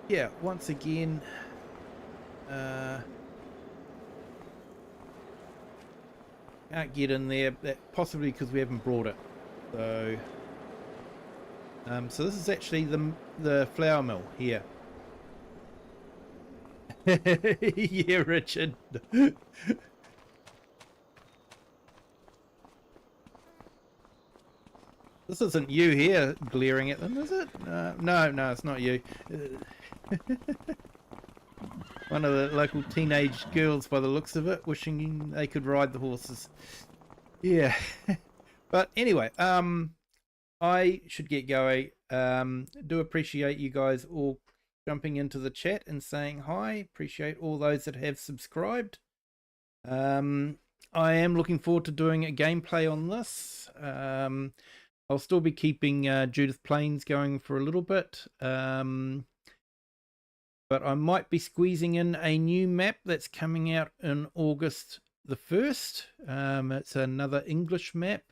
yeah, once again, can't get in there. That possibly because we haven't brought it. So, so this is actually the flour mill here. Yeah, Richard. This isn't you here glaring at them, is it? No, it's not you. One of the local teenage girls by the looks of it, wishing they could ride the horses. Yeah. But anyway, I should get going. Do appreciate you guys all jumping into the chat and saying hi. Appreciate all those that have subscribed. I am looking forward to doing a gameplay on this. I'll still be keeping Judith Plains going for a little bit. But I might be squeezing in a new map that's coming out in August the 1st. It's another English map.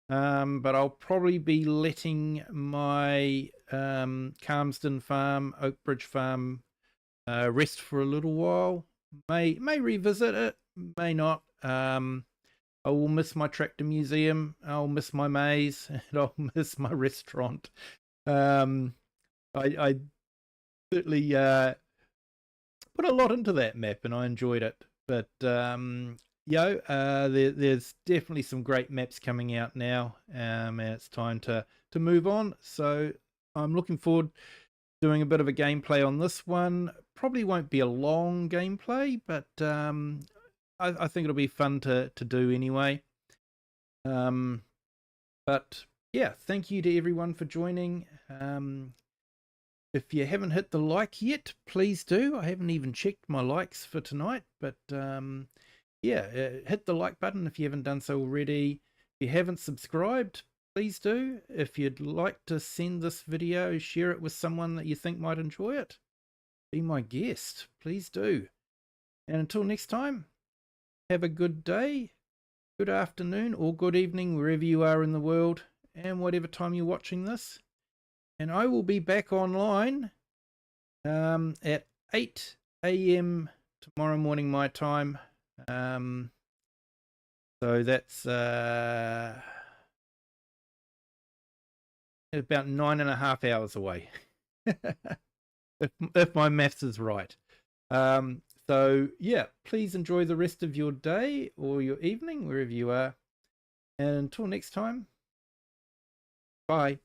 But I'll probably be letting my Calmsden farm, Oakbridge farm, rest for a little while. May revisit it, may not. I will miss my tractor museum, I'll miss my maze, and I'll miss my restaurant. I certainly put a lot into that map and I enjoyed it. But there's definitely some great maps coming out now, and it's time to move on. So I'm looking forward to doing a bit of a gameplay on this one. Probably won't be a long gameplay, but I think it'll be fun to do anyway. But yeah, thank you to everyone for joining. If you haven't hit the like yet, please do. I haven't even checked my likes for tonight, but yeah, hit the like button if you haven't done so already. If you haven't subscribed, please do. If you'd like to send this video, share it with someone that you think might enjoy it, be my guest, please do. And until next time, have a good day, good afternoon, or good evening, wherever you are in the world, and whatever time you're watching this. And I will be back online at 8 AM tomorrow morning my time. So that's about 9.5 hours away, if my maths is right. So yeah, please enjoy the rest of your day or your evening, wherever you are. And until next time, bye.